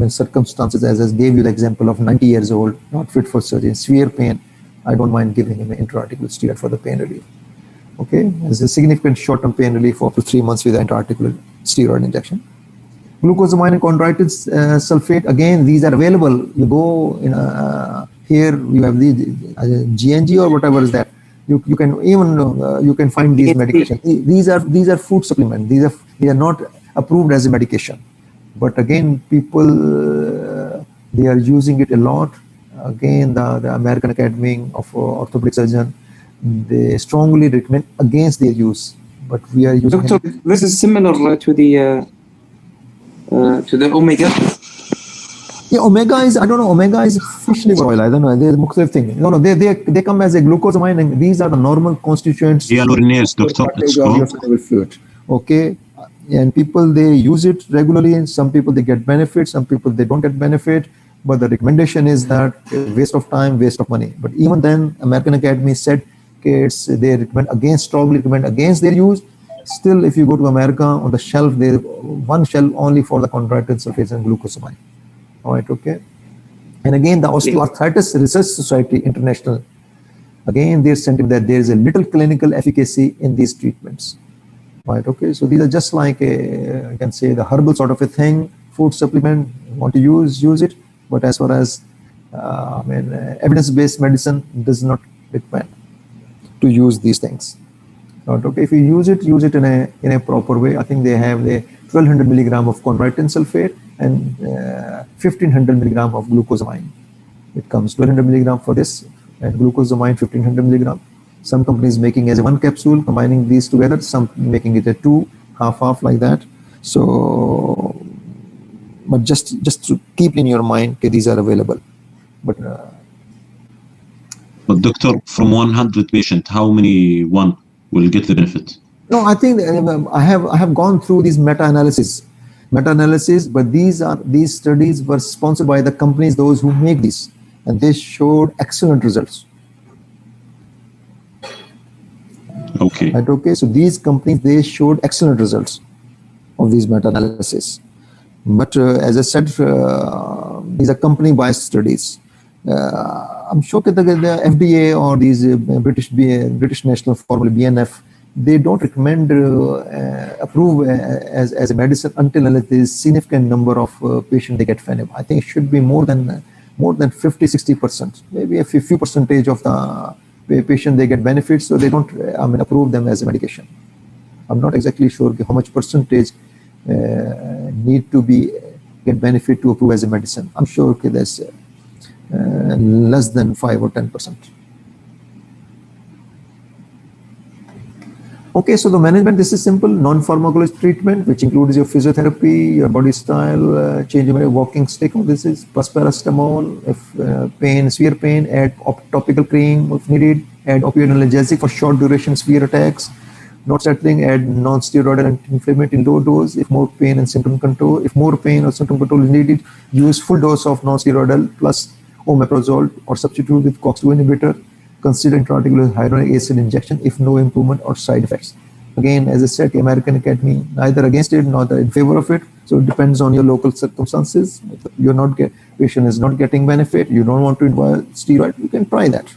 circumstances. As I gave you the example of 90 years old, not fit for surgery, severe pain, I don't mind giving him an intra-articular steroid for the pain relief. Okay, there's a significant short-term pain relief for up to 3 months with the intra-articular steroid injection. Glucosamine and chondroitin sulfate, again, these are available. You go in here, you have the GNG or whatever is that. You can even you can find these medications. These are food supplements. These are not approved as a medication. But again, people they are using it a lot. Again, the American Academy of Orthopedic Surgeons, they strongly recommend against their use. But we are using. Doctor, this is similar to the omega. Yeah, omega is, I don't know, omega is fish liver oil. I don't know. There's a thing. No, they come as a glucosamine, and these are the normal constituents. Hyaluronase, doctor. It's called. Fluid. Okay, and people they use it regularly, and some people they get benefit, some people they don't get benefit. but the recommendation is that waste of time, waste of money. But even then, American Academy said they strongly recommend against their use. Still, if you go to America, on the shelf, there is one shelf only for the chondroitin sulfates and glucosamine. All right, okay. And again, the Osteoarthritis Research Society International, again, they're sentiment that there is a little clinical efficacy in these treatments. Right, okay. So these are just like I can say the herbal sort of a thing, food supplement, want to use it. But as far as evidence-based medicine does not recommend to use these things. Right, okay. If you use it in a proper way. I think they have the 1200 milligram of chondroitin sulfate and 1500 milligram of glucosamine. It comes 1200 milligram for this and glucosamine 1500 milligram. Some companies making as a one capsule, combining these together. Some making it a two, half like that. So, but just to keep in your mind, okay, these are available. But doctor, from 100 patients, how many one will get the benefit? No, I think I have gone through these meta-analysis, but these studies were sponsored by the companies, those who make these, and they showed excellent results. Okay. Right, okay. So these companies, they showed excellent results of these meta-analysis. But as I said, these are company-biased studies. I'm sure that the FDA or these British National Formula BNF, they don't recommend approve as a medicine until there is significant number of patients they get FENIB. I think it should be more than 50-60%, maybe a few percentage of the patient they get benefits, so they don't approve them as a medication. I'm not exactly sure how much percentage need to get benefit to approve as a medicine. I'm sure there's less than 5 or 10%. Okay, so the management, this is simple, non-pharmacological treatment, which includes your physiotherapy, your body style, change your walking stick. This is plus paracetamol. If severe pain, add topical cream if needed. Add opioid analgesic for short duration severe attacks. Not settling, add non-steroidal anti-inflammatory in low dose. If more pain and symptom control, if more pain or symptom control is needed, use full dose of non-steroidal plus omeprazole or substitute with COX-2 inhibitor. Consider intraarticular hyaluronic acid injection if no improvement or side effects. Again, as I said, the American Academy neither against it nor in favor of it. So it depends on your local circumstances. If patient is not getting benefit, you don't want to involve steroid, you can try that.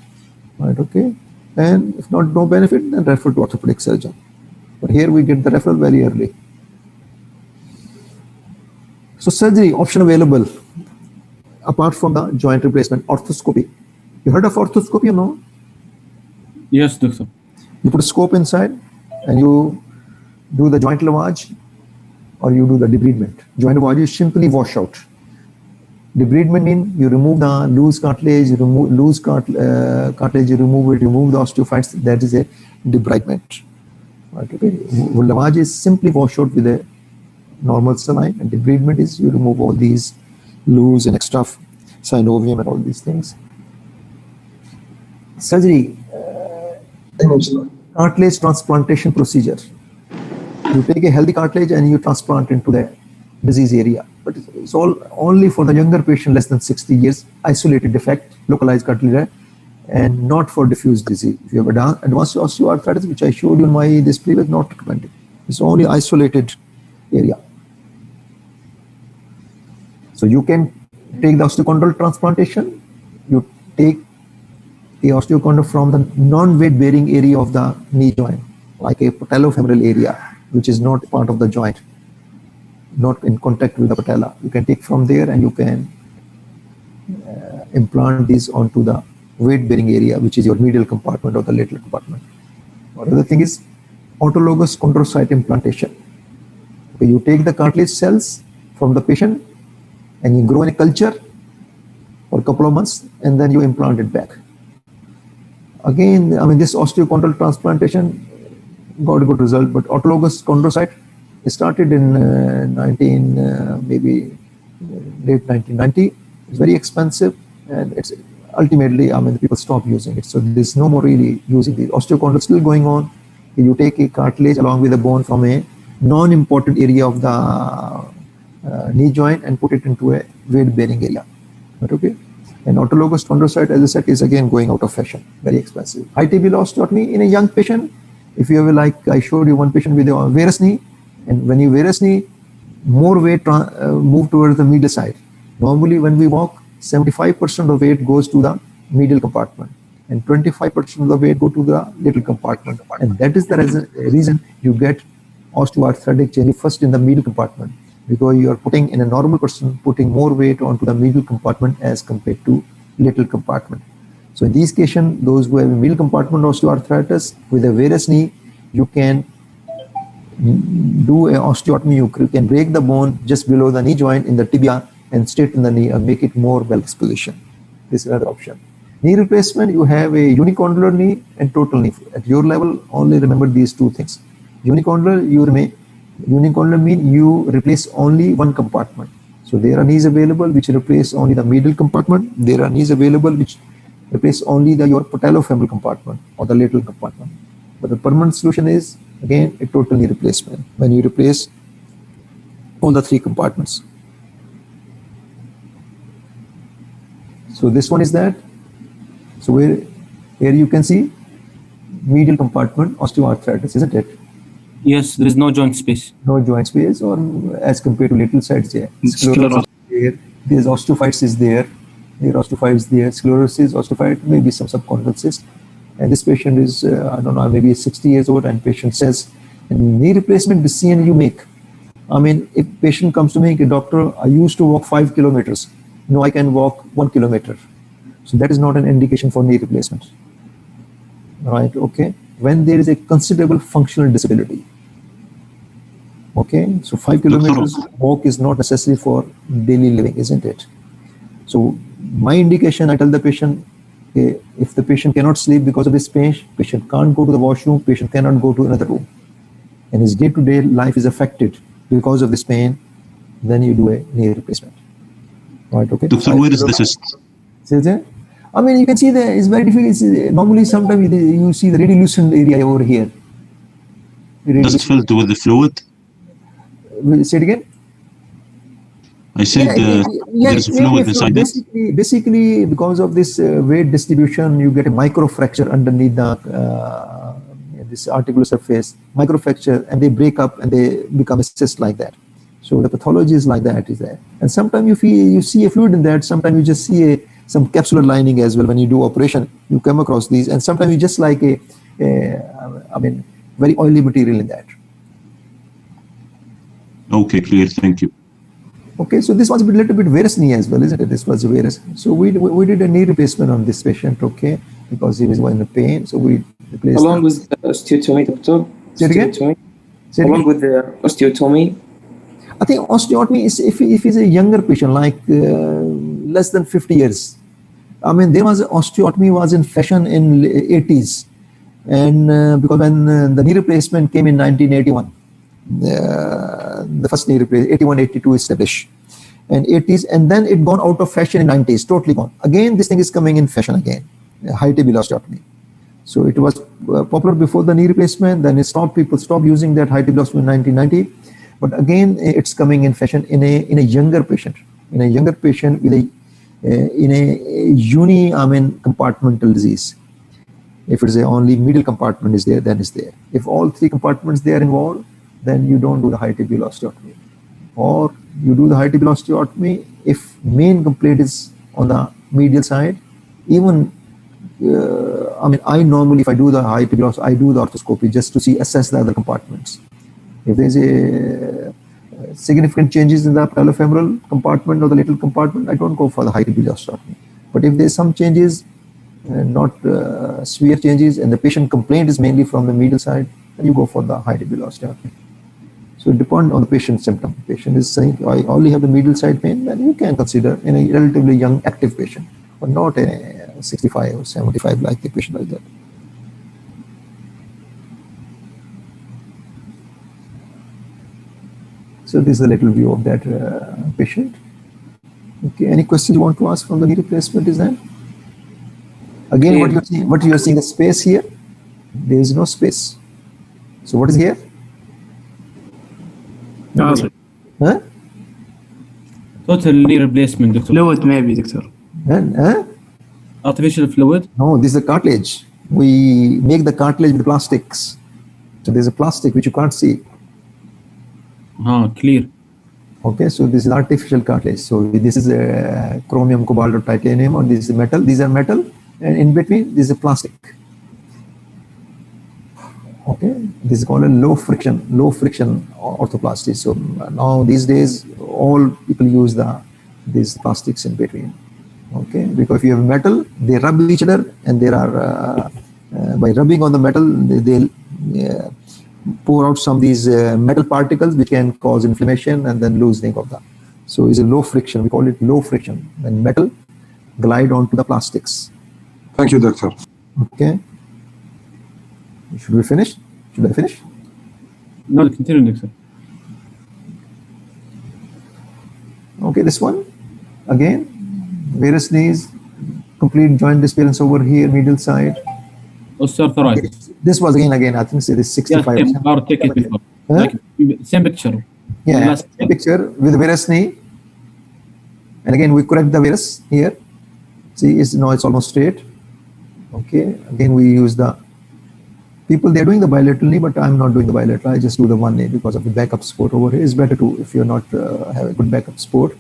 Right, okay. And if not, no benefit, then refer to orthopedic surgeon. But here we get the referral very early. So surgery option available apart from the joint replacement, arthroscopy. You heard of arthroscopy or no? Yes, doctor. You put a scope inside and you do the joint lavage or you do the debridement. Joint lavage is simply wash out. Debridement means you remove the loose cartilage, you remove it, remove the osteophytes. That is a debridement. Right, okay. Lavage is simply wash out with a normal saline, and debridement is you remove all these loose and extra synovium and all these things. Surgery, cartilage transplantation procedure. You take a healthy cartilage and you transplant into the disease area. But it's all only for the younger patient less than 60 years, isolated defect, localized cartilage, and not for diffuse disease. If you have advanced osteoarthritis, which I showed you in my display, was not recommended. It's only isolated area. So you can take the osteochondral transplantation, you take the osteochondral from the non-weight bearing area of the knee joint, like a patellofemoral area, which is not part of the joint, not in contact with the patella. You can take from there and you can implant these onto the weight bearing area, which is your medial compartment or the lateral compartment. Another thing is autologous chondrocyte implantation. Okay, you take the cartilage cells from the patient and you grow in a culture for a couple of months and then you implant it back. Again, this osteochondral transplantation got a good result, but autologous chondrocyte started in maybe late 1990. It's very expensive and it's ultimately, people stop using it. So there's no more really using the osteochondral still going on. You take a cartilage along with a bone from a non-important area of the knee joint and put it into a weight bearing area. Right, okay. And autologous chondrocyte, as I said, is again going out of fashion, very expensive. High TB osteotomy in a young patient, if you have like I showed you one patient with a varus knee, and when you varus knee, more weight move towards the medial side. Normally, when we walk, 75% of weight goes to the medial compartment, and 25% of the weight go to the little compartment, and that is the reason you get osteoarthritic change first in the medial compartment, because you are putting in a normal person putting more weight onto the medial compartment as compared to little compartment. So in these cases, those who have a middle compartment osteoarthritis with a varus knee, you can do a osteotomy. You can break the bone just below the knee joint in the tibia and straighten the knee and make it more valgus position. This is another option. Knee replacement, you have a unicondylar knee and total knee. At your level, only remember these two things. Unicondylar, unicondylar mean you replace only one compartment. So there are knees available which replace only the medial compartment. There are knees available which replace only your patellofemoral compartment or the lateral compartment. But the permanent solution is again a total knee replacement when you replace all the three compartments. So this one is that. So here you can see medial compartment osteoarthritis, isn't it? Yes, there is no joint space. No joint space, or as compared to lateral sides, yeah. Sclerosis there. There's osteophytes is there. There are osteophytes there. Sclerosis, osteophyte, maybe some subchondral cyst. And this patient is, I don't know, maybe 60 years old, and patient says, knee replacement decision you make. I mean, if patient comes to me, doctor, I used to walk 5 kilometers. No, I can walk 1 kilometer. So that is not an indication for knee replacement. Right, okay. When there is a considerable functional disability. Okay, so 5 kilometers walk is not necessary for daily living, isn't it? So my indication, I tell the patient, if the patient cannot sleep because of this pain, patient can't go to the washroom, patient cannot go to another room, and his day-to-day life is affected because of this pain, then you do a knee replacement. Right, okay. Doctor, where is the cyst? I mean, you can see that it's very difficult. Normally, sometimes you see the radiolucent area over here. Does it fill with the fluid? Say it again. I said there is fluid inside this. Basically, because of this weight distribution, you get a microfracture underneath the this articular surface, microfracture, and they break up and they become a cyst like that. So the pathology is like that, is there. And sometimes you see a fluid in that. Sometimes you just see some capsular lining as well. When you do operation, you come across these, and sometimes you just like I mean, very oily material in that. Okay, clear. Thank you. Okay, so this was a little bit varus knee as well, isn't it? This was a varus. So we did a knee replacement on this patient, okay, because he was in pain. So we replaced. Along with the osteotomy, doctor. Say it again? Along with the osteotomy. I think osteotomy is if he's a younger patient, like less than 50 years. I mean, there was osteotomy was in fashion in 80s, and because when the knee replacement came in 1981. The first knee replacement, 81, 82 established, and 80s, and then it gone out of fashion in 90s, totally gone. Again, this thing is coming in fashion again, high table osteotomy. So it was popular before the knee replacement, then it stopped. People stopped using that high table osteotomy in 1990, but again, it's coming in fashion in a younger patient, with a in a compartmental disease. If it is only middle compartment is there, then it's there. If all three compartments they are involved, then you don't do the high tibial osteotomy, or you do the high tibial osteotomy if main complaint is on the medial side. Even I normally, if I do the high tibial osteotomy, I do the arthroscopy just to assess the other compartments. If there's a significant changes in the patellofemoral compartment or the lateral compartment, I don't go for the high tibial osteotomy. But if there's some changes, not severe changes, and the patient complaint is mainly from the medial side, then you go for the high tibial osteotomy. So it depends on the patient's symptom. The patient is saying, I only have the medial side pain, then you can consider in a relatively young active patient, but not a 65 or 75 like a patient like that. So this is a little view of that patient. Okay, any questions you want to ask from the knee replacement is that? Again, what you are seeing the space here, there is no space. So what is here? Huh? Total knee replacement, doctor. Fluid maybe, doctor. Artificial fluid. No, this is a cartilage. We make the cartilage with plastics. So there's a plastic which you can't see. Clear. Okay, so this is artificial cartilage. So this is a chromium, cobalt, or titanium, or this is metal. These are metal, and in between this is a plastic. Okay, this is called a low friction orthoplasty. So now these days, all people use these plastics in between. Okay, because if you have metal, they rub each other, and there are by rubbing on the metal, they'll pour out some of these metal particles which can cause inflammation and then loosening of that. So it's a low friction. We call it low friction. When metal glide onto the plastics. Thank you, doctor. Okay. Should we finish? Should I finish? No, continue, doctor. Okay, this one again. Varus knees, complete joint disappearance over here, medial side. Osteoarthritis. This was again. I think say this 65. Yes, same. Take it before. Huh? Like, same picture. Yeah, Last picture with varus knee. And again, we correct the varus here. See, now it's almost straight. Okay, again, we use the people, they're doing the bilateral knee, but I'm not doing the bilateral. I just do the one knee because of the backup support over here. It's better to, if you're not have a good backup support,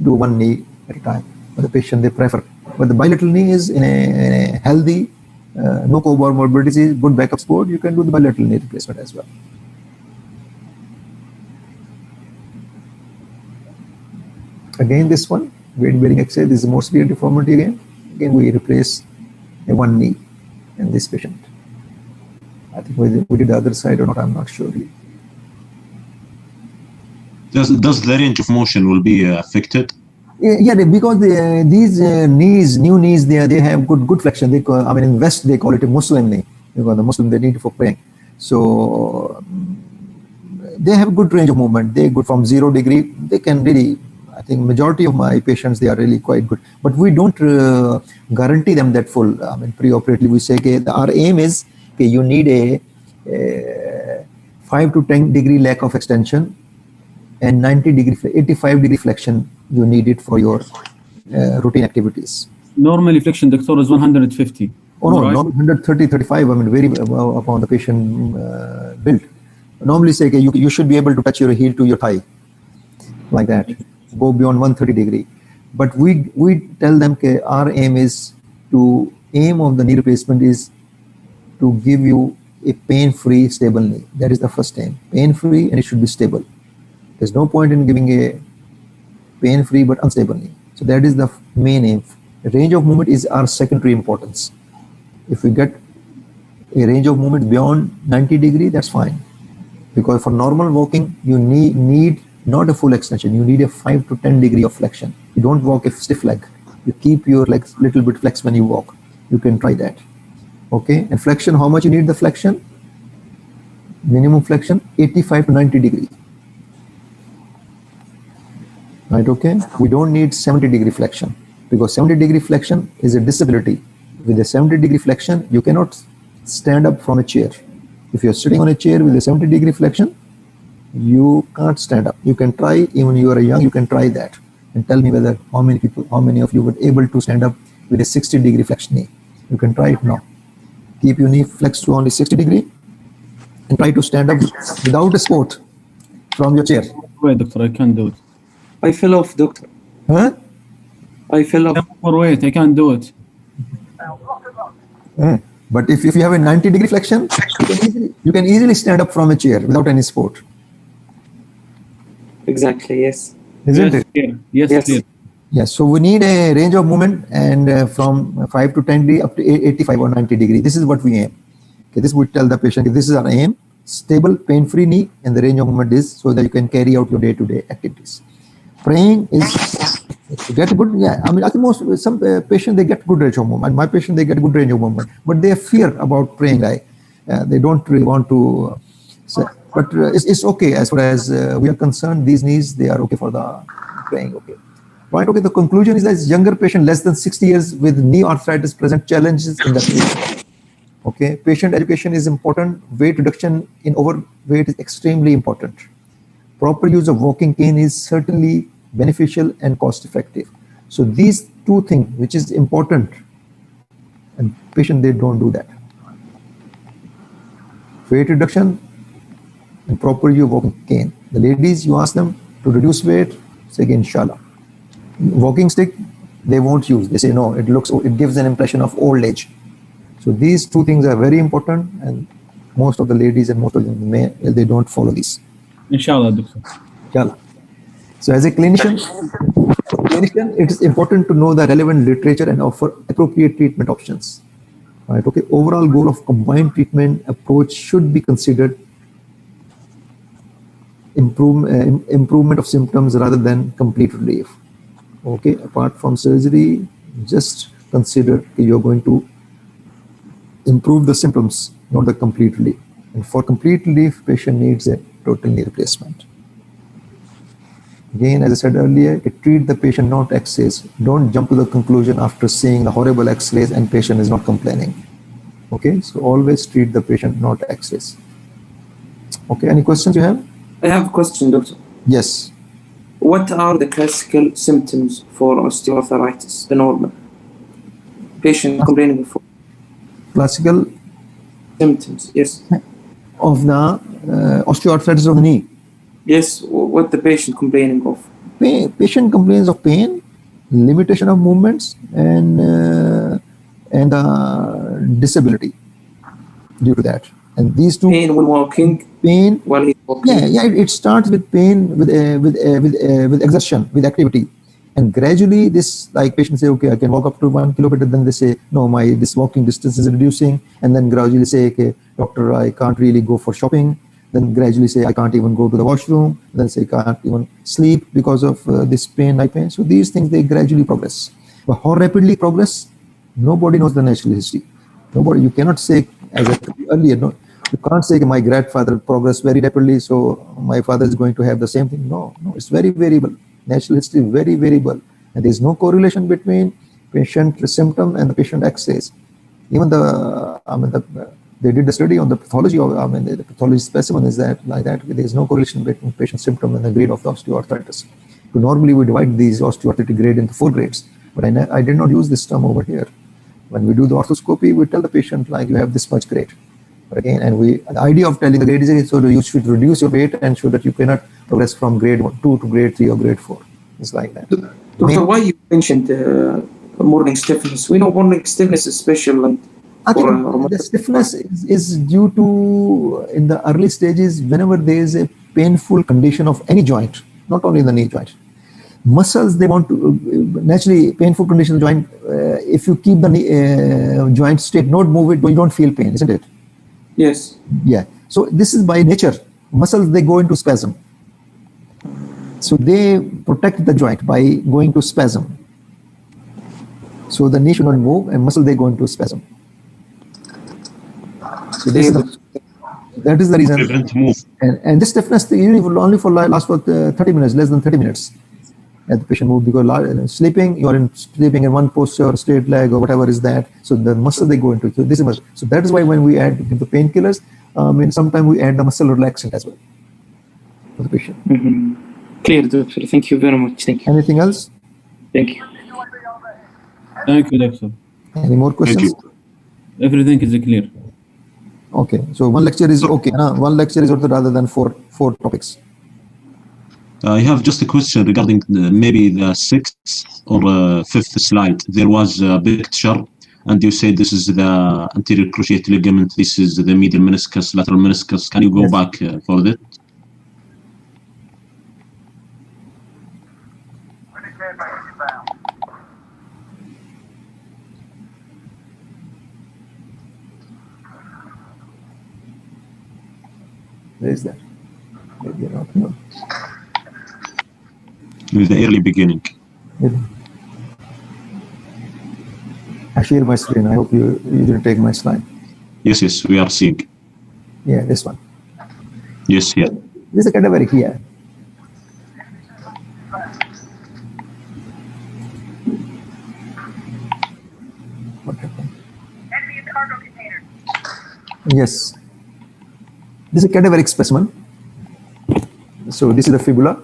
do one knee at a time. But the patient, they prefer. But the bilateral knee is in a healthy, no comorbidities, good backup support, you can do the bilateral knee replacement as well. Again, this one, weight bearing exercise, this is more severe deformity again. Again, we replace a one knee in this patient. I think we did the other side or not, I'm not sure. Does the range of motion will be affected? Yeah, because these knees, new knees, they have good flexion. They call, I mean, in West they call it a Muslim knee because the Muslim they need it for praying. So they have good range of movement. They go from 0 degree. They can really. I think majority of my patients, they are really quite good. But we don't guarantee them that full. I mean, pre-operatively we say, okay, our aim is, okay, you need a 5 to 10 degree lack of extension and 85 degree flexion. You need it for your routine activities. Normally, flexion, doctor, is 150. Oh no, Right? not 130, 35. I mean, very upon the patient build. Normally, say, okay, you should be able to touch your heel to your thigh, like that. Go beyond 130 degree. But we tell them, okay, our aim is to aim of the knee replacement is to give you a pain-free, stable knee. That is the first aim. Pain-free, and it should be stable. There's no point in giving a pain-free but unstable knee. So that is the main aim. Range of movement is our secondary importance. If we get a range of movement beyond 90 degree, that's fine. Because for normal walking, you need not a full extension. You need a 5 to 10 degree of flexion. You don't walk a stiff leg. You keep your legs little bit flexed when you walk. You can try that. Okay, and flexion, how much you need the flexion? Minimum flexion, 85 to 90 degree. Right, okay? We don't need 70 degree flexion because 70 degree flexion is a disability. With a 70 degree flexion, you cannot stand up from a chair. If you're sitting on a chair with a 70 degree flexion, you can't stand up. You can try, even you are young, you can try that and tell me whether how many of you were able to stand up with a 60 degree flexion knee. You can try it now. Keep your knee flexed to only 60 degree and try to stand up without a support from your chair. Wait, doctor, I can't do it. I fell off, doctor. Huh? I fell off. Wait, I can't do it. But if you have a 90 degree flexion, you can easily stand up from a chair without any support. Exactly, yes. Isn't Yes, it? clear. Yes, Yes. clear. Yes, so we need a range of movement and from 5 to 10 degree up to 85 or 90 degree. This is what we aim. Okay, this would tell the patient, if this is our aim, stable, pain-free knee, and the range of movement is so that you can carry out your day-to-day activities. Praying is to get good. Yeah, I mean, I think some patients they get good range of movement. My patient they get good range of movement, but they fear about praying. They don't really want to. But it's okay as far as we are concerned. These knees they are okay for the praying. Okay. Right, okay, the conclusion is that younger patient less than 60 years with knee arthritis present challenges in the patient. Okay, patient education is important. Weight reduction in overweight is extremely important. Proper use of walking cane is certainly beneficial and cost effective. So these two things, which is important, and patient, they don't do that. Weight reduction and proper use of walking cane. The ladies, you ask them to reduce weight, say inshallah. Walking stick, they won't use. They say no, it gives an impression of old age. So these two things are very important, and most of the ladies and most of the men, they don't follow these. Inshallah, Doctor. Inshallah. So as a clinician, it is important to know the relevant literature and offer appropriate treatment options. Right? Okay. Overall goal of combined treatment approach should be considered improvement of symptoms rather than complete relief. Okay. Apart from surgery, just consider you're going to improve the symptoms, not the complete relief. And for complete relief, patient needs a total knee replacement. Again, as I said earlier, treat the patient, not X-rays. Don't jump to the conclusion after seeing the horrible X-rays and patient is not complaining. Okay, so always treat the patient, not X-rays. Okay, any questions you have? I have a question, doctor. Yes. What are the classical symptoms for osteoarthritis, the normal? Patient complaining for Classical symptoms, yes. of the osteoarthritis of the knee. Yes, what the patient complaining of? Patient complains of pain, limitation of movements, and disability due to that. And these two Pain when walking, pain. while he's walking. Yeah. It starts with pain, with exertion, with activity, and gradually this, like, patients say, okay, I can walk up to 1 kilometer. Then they say, no, this walking distance is reducing, and then gradually say, okay, doctor, I can't really go for shopping. Then gradually say, I can't even go to the washroom. Then say, can't even sleep because of this pain, eye pain. So these things, they gradually progress. But how rapidly progress? Nobody knows the natural history. Nobody. You cannot say, as I said earlier, no, you can't say my grandfather progressed very rapidly, so my father is going to have the same thing. No, it's very variable. Natural history is very variable, and there is no correlation between patient symptom and the patient X-rays. Even they did a study on the pathology of, the pathology specimen is that like that. There is no correlation between patient symptom and the grade of the osteoarthritis. So normally we divide these osteoarthritic grade into 4 grades, but I did not use this term over here. When we do the orthoscopy, we tell the patient, like, you have this much grade. But again, the idea of telling the grade is so that you should reduce your weight and so that you cannot progress from grade 2 to grade 3 or grade 4. It's like that. Doctor, why you mentioned morning stiffness? We know morning stiffness is special. And I think the stiffness is due to, in the early stages, whenever there is a painful condition of any joint, not only the knee joint. Muscles, they want to, naturally, painful condition joint, if you keep the knee, joint straight, not move it, you don't feel pain, isn't it? yes. Yeah. So this is by nature. Muscles, they go into spasm. So they protect the joint by going to spasm. So the knee should not move, and muscle, they go into spasm. So that is the reason. Prevent move. And this stiffness only for last for 30 minutes, less than 30 minutes. At the patient move, because sleeping, you are sleeping in one posture, straight leg, or whatever is that. So the muscle, they go into. So this is so that is why when we add the painkillers, sometimes we add the muscle relaxant as well for the patient. Mm-hmm. Clear, doctor. Thank you very much. Thank you. Anything else? Thank you. Thank you, Doctor. Any more questions? Thank Everything is clear. Okay. So one lecture is okay. One lecture is okay rather than four topics. I have just a question regarding maybe the 6th or 5th slide. There was a picture, and you said this is the anterior cruciate ligament, this is the medial meniscus, lateral meniscus. Can you go back for that? Where is that? Maybe not. No. With the early beginning. I share my screen. I hope you didn't take my slide. Yes, we are seeing. Yeah, this one. Yes, yeah. This is a cadaveric here. What happened? Yes. This is a cadaveric specimen. So this is the fibula.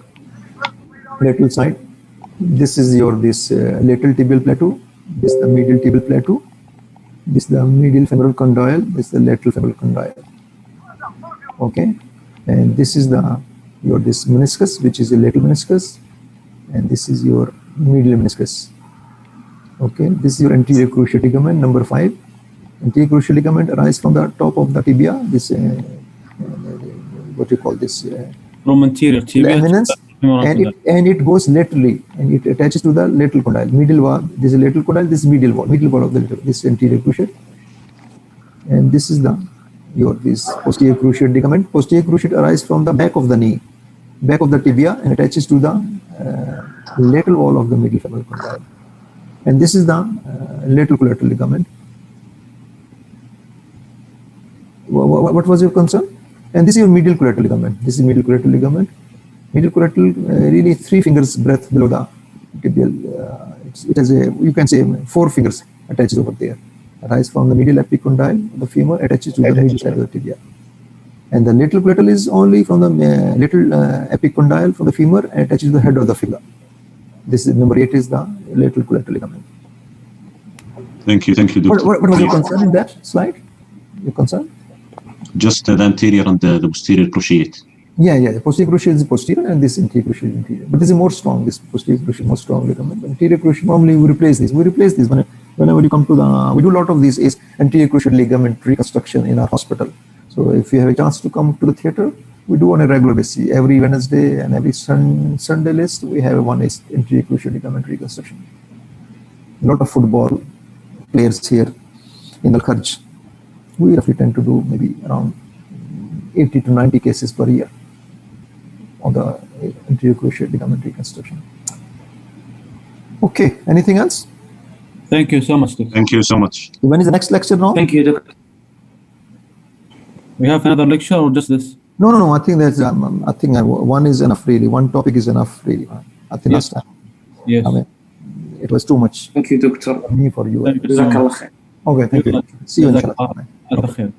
lateral side. This is your lateral tibial plateau. This is the medial tibial plateau. This is the medial femoral condyle. This is the lateral femoral condyle. Okay, and this is this meniscus, which is a lateral meniscus, and this is your medial meniscus. Okay, this is your anterior cruciate ligament number 5. Anterior cruciate ligament arises from the top of the tibia. This what you call this? From anterior tibia to Eminence, the femoral condyle. and it goes laterally, and it attaches to the lateral condyle, medial wall. This is lateral condyle. This is medial wall of the this anterior cruciate, and this is this posterior cruciate ligament. Posterior cruciate arises from the back of the knee, back of the tibia, and attaches to the lateral wall of the medial femoral condyle. And this is the lateral collateral ligament. What was your concern? And this is your medial collateral ligament. This is medial collateral ligament. Medial collateral, really 3 fingers breadth below the tibial. It has you can say 4 fingers attached over there. Arise from the medial epicondyle of the femur, attaches to the medial side of the tibia. And the lateral collateral is only from the lateral epicondyle from the femur, and attaches to the head of the fibula. This is number 8 is the lateral collateral ligament. Thank you, Doctor. What was your concern in that slide? Your concern? Just the anterior and the posterior cruciate. Yeah. The posterior cruciate is posterior, and this anterior cruciate is interior. But this is more strong. This posterior cruciate more strong ligament. But anterior cruciate, normally we replace this. Whenever you come to we do a lot of these is anterior cruciate ligament reconstruction in our hospital. So if you have a chance to come to the theater, we do on a regular basis. Every Wednesday and every Sunday list, we have one is anterior cruciate ligament reconstruction. A lot of football players here in Al-Kharj, we roughly tend to do maybe around 80 to 90 cases per year on the anterior cruciate ligament reconstruction. Okay, anything else? Thank you so much, Doctor. Thank you so much. When is the next lecture now? Thank you, Doctor. We have another lecture or just this? No. I think that's. I think one is enough. Really, one topic is enough. Really, I think Yes. last time. Yes. I mean, it was too much Thank you, Doctor. for me for you. Thank you so جزاك much. الله خير. Okay, thank you. See you جزاك inshallah. الله خير.